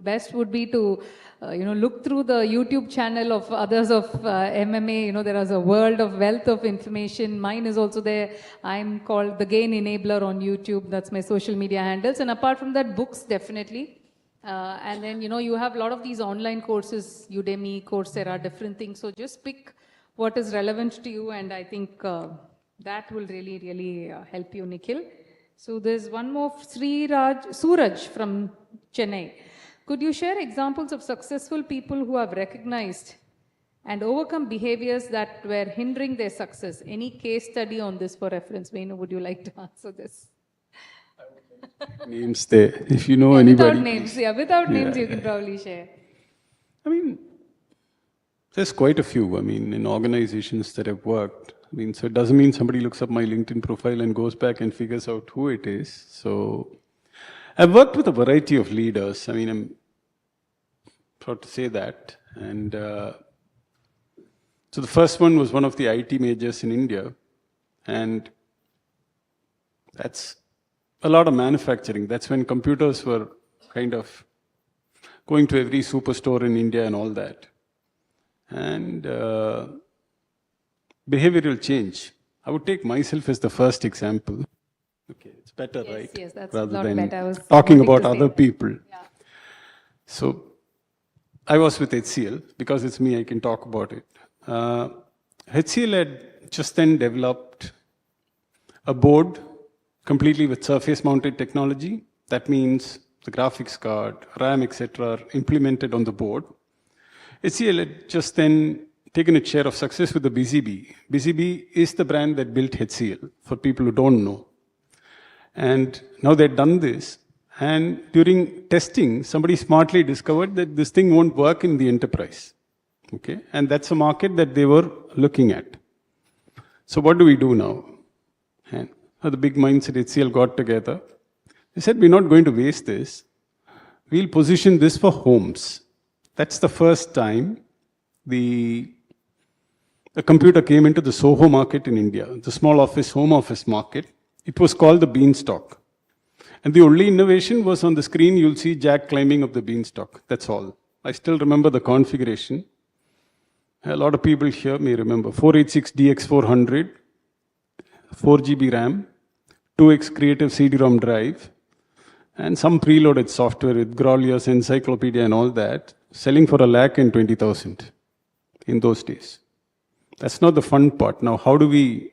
Speaker 2: best would be to, look through the YouTube channel of others of MMA. There is a world of wealth of information. Mine is also there. I'm called The Gain Enabler on YouTube. That's my social media handles. And apart from that, books definitely. And then, you have a lot of these online courses, Udemy, Coursera, different things. So just pick what is relevant to you. And I think that will really, really help you, Nikhil. So there's one more, Suraj from Chennai. Could you share examples of successful people who have recognized and overcome behaviors that were hindering their success? Any case study on this for reference? Venu, would you like to answer this?
Speaker 3: Names there, if you know anybody.
Speaker 2: Without names, you can probably share.
Speaker 3: I mean, there's quite a few. In organizations that I've worked. So it doesn't mean somebody looks up my LinkedIn profile and goes back and figures out who it is. So I've worked with a variety of leaders. I'm proud to say that. And so the first one was one of the IT majors in India. And that's a lot of manufacturing. That's when computers were kind of going to every superstore in India and all that. And behavioral change. I would take myself as the first example. Okay, it's better, right?
Speaker 2: Yes, that's
Speaker 3: rather
Speaker 2: not
Speaker 3: than
Speaker 2: better. I was
Speaker 3: talking
Speaker 2: wanting
Speaker 3: about
Speaker 2: to
Speaker 3: other
Speaker 2: say.
Speaker 3: people.
Speaker 2: Yeah.
Speaker 3: So I was with HCL. Because it's me, I can talk about it. HCL had just then developed a board completely with surface mounted technology. That means the graphics card, RAM, etc. are implemented on the board. HCL had just then taken its share of success with the BCB. BCB is the brand that built HCL, for people who don't know. And now they've done this. And during testing, somebody smartly discovered that this thing won't work in the enterprise. Okay? And that's a market that they were looking at. So what do we do now? And the big minds at HCL got together. They said, we're not going to waste this. We'll position this for homes. That's the first time the computer came into the Soho market in India, the small office, home office market. It was called the beanstalk. And the only innovation was on the screen, you'll see Jack climbing up the beanstalk. That's all. I still remember the configuration. A lot of people here may remember 486DX400, 4 GB RAM, 2x creative CD-ROM drive, and some preloaded software with Grolia's encyclopedia and all that, selling for $120,000 in those days. That's not the fun part. Now, how do we...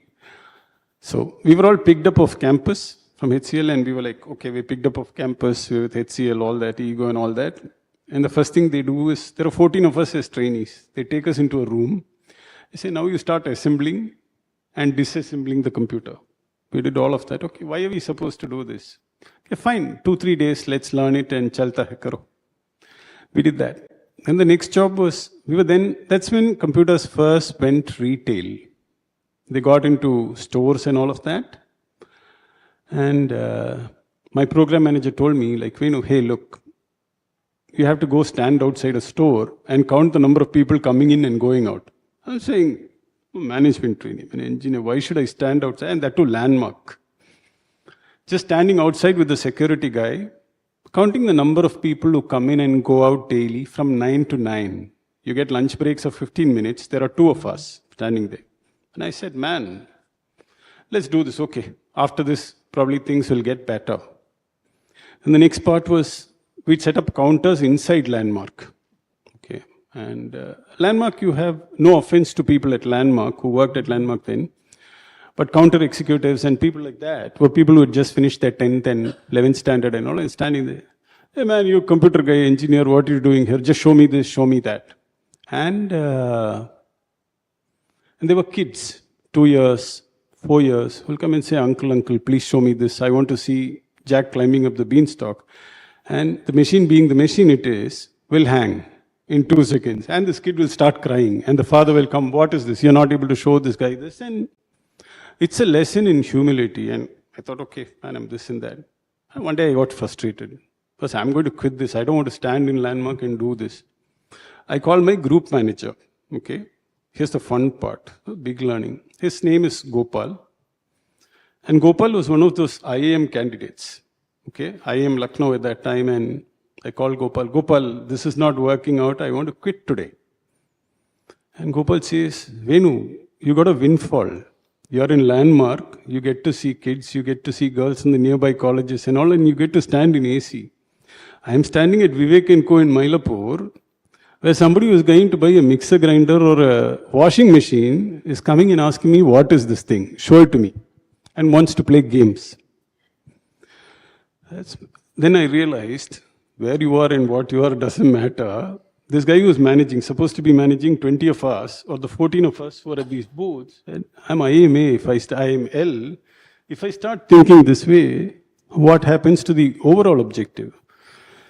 Speaker 3: So, we were all picked up off campus from HCL and we were like, okay, we picked up off campus with HCL, all that, ego and all that. And the first thing they do is, there are 14 of us as trainees. They take us into a room. They say, now you start assembling and disassembling the computer. We did all of that. Okay, why are we supposed to do this? Okay, fine, 2-3 days, let's learn it and chalta hai karo. We did that. And the next job was, that's when computers first went retail. they got into stores and all of that. And my program manager told me, like, Venu, hey, look, you have to go stand outside a store and count the number of people coming in and going out. I was saying, management training, an engineer, why should I stand outside? And that too landmark. Just standing outside with the security guy, counting the number of people who come in and go out daily from 9 to 9. You get lunch breaks of 15 minutes. There are 2 of us standing there. And I said, man, let's do this. Okay. After this, probably things will get better. And the next part was, we'd set up counters inside Landmark. Okay. And Landmark, you have no offense to people at Landmark who worked at Landmark then. But counter executives and people like that were people who had just finished their 10th and 11th standard and all, and standing there. Hey man, you computer guy, engineer, what are you doing here? Just show me this, show me that. And they were kids, 2 years, 4 years, who'll come and say, uncle, please show me this. I want to see Jack climbing up the beanstalk. And the machine being the machine it is, will hang in 2 seconds. And this kid will start crying. And the father will come, what is this? You're not able to show this guy this. And it's a lesson in humility. And I thought, okay, man, I'm this and that. And one day I got frustrated. Because I'm going to quit this. I don't want to stand in Landmark and do this. I called my group manager. Okay. Here's the fun part, big learning. His name is Gopal. And Gopal was one of those IAM candidates. Okay. IAM Lucknow at that time. And I called Gopal, this is not working out. I want to quit today. And Gopal says, Venu, you got a windfall. You're in Landmark, you get to see kids, you get to see girls in the nearby colleges and all, and you get to stand in AC. I'm standing at Vivek & Co in Mylapore, where somebody who's going to buy a mixer grinder or a washing machine is coming and asking me, what is this thing? Show it to me. And wants to play games. Then I realized, where you are and what you are doesn't matter. This guy who was managing, supposed to be managing 20 of us, or the 14 of us who are at these booths, and I'm IMA, I am L. If I start thinking this way, what happens to the overall objective?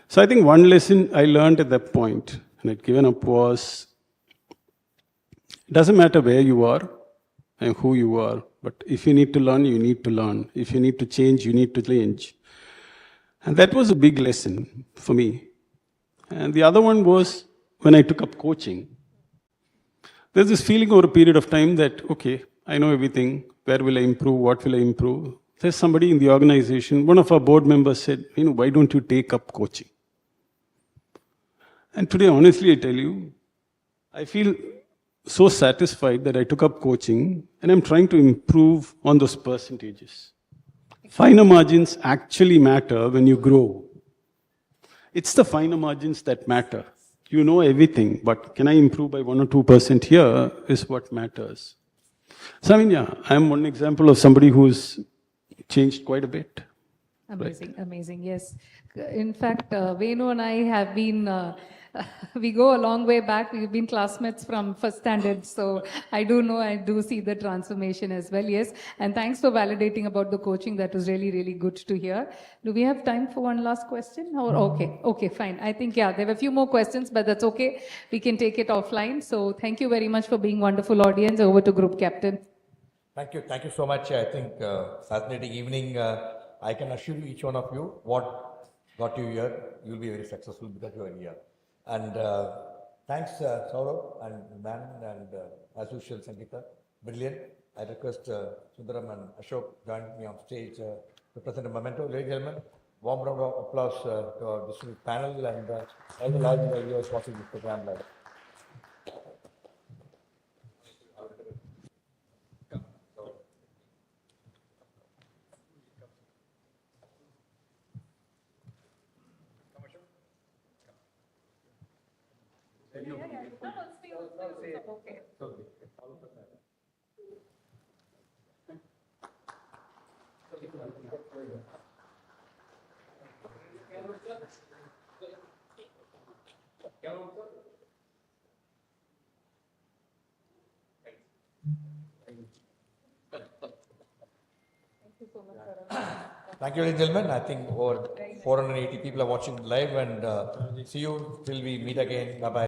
Speaker 3: So I think one lesson I learned at that point, and I'd given up, was, it doesn't matter where you are and who you are, but if you need to learn, you need to learn. If you need to change, you need to change. And that was a big lesson for me. And the other one was, when I took up coaching, there's this feeling over a period of time that, okay, I know everything. Where will I improve? What will I improve? There's somebody in the organization, one of our board members said, why don't you take up coaching? And today, honestly, I tell you, I feel so satisfied that I took up coaching and I'm trying to improve on those percentages. Finer margins actually matter when you grow. It's the finer margins that matter. You know everything, but can I improve by 1 or 2% here is what matters. So I'm one example of somebody who's changed quite a bit.
Speaker 2: Amazing, right? Amazing, yes. In fact, Venu and I have been, we go a long way back. We've been classmates from first standard. So I do see the transformation as well, yes. And thanks for validating about the coaching. That was really, really good to hear. Do we have time for one last question? Or okay, fine. I think, there were a few more questions, but that's okay. We can take it offline. So thank you very much for being wonderful audience. Over to Group Captain.
Speaker 1: Thank you so much. I think fascinating evening. I can assure you, each one of you, what got you here, you'll be very successful because you are here. And thanks, Saurabh and Menon and as usual, Sangeeta. Brilliant. I request Sundaram and Ashok join me on stage to present a memento. Ladies and gentlemen, warm round of applause to our distinguished panel and all the large viewers watching this program live. Thank you, ladies and gentlemen. I think over 480 people are watching live, and see you till we meet again. Bye-bye.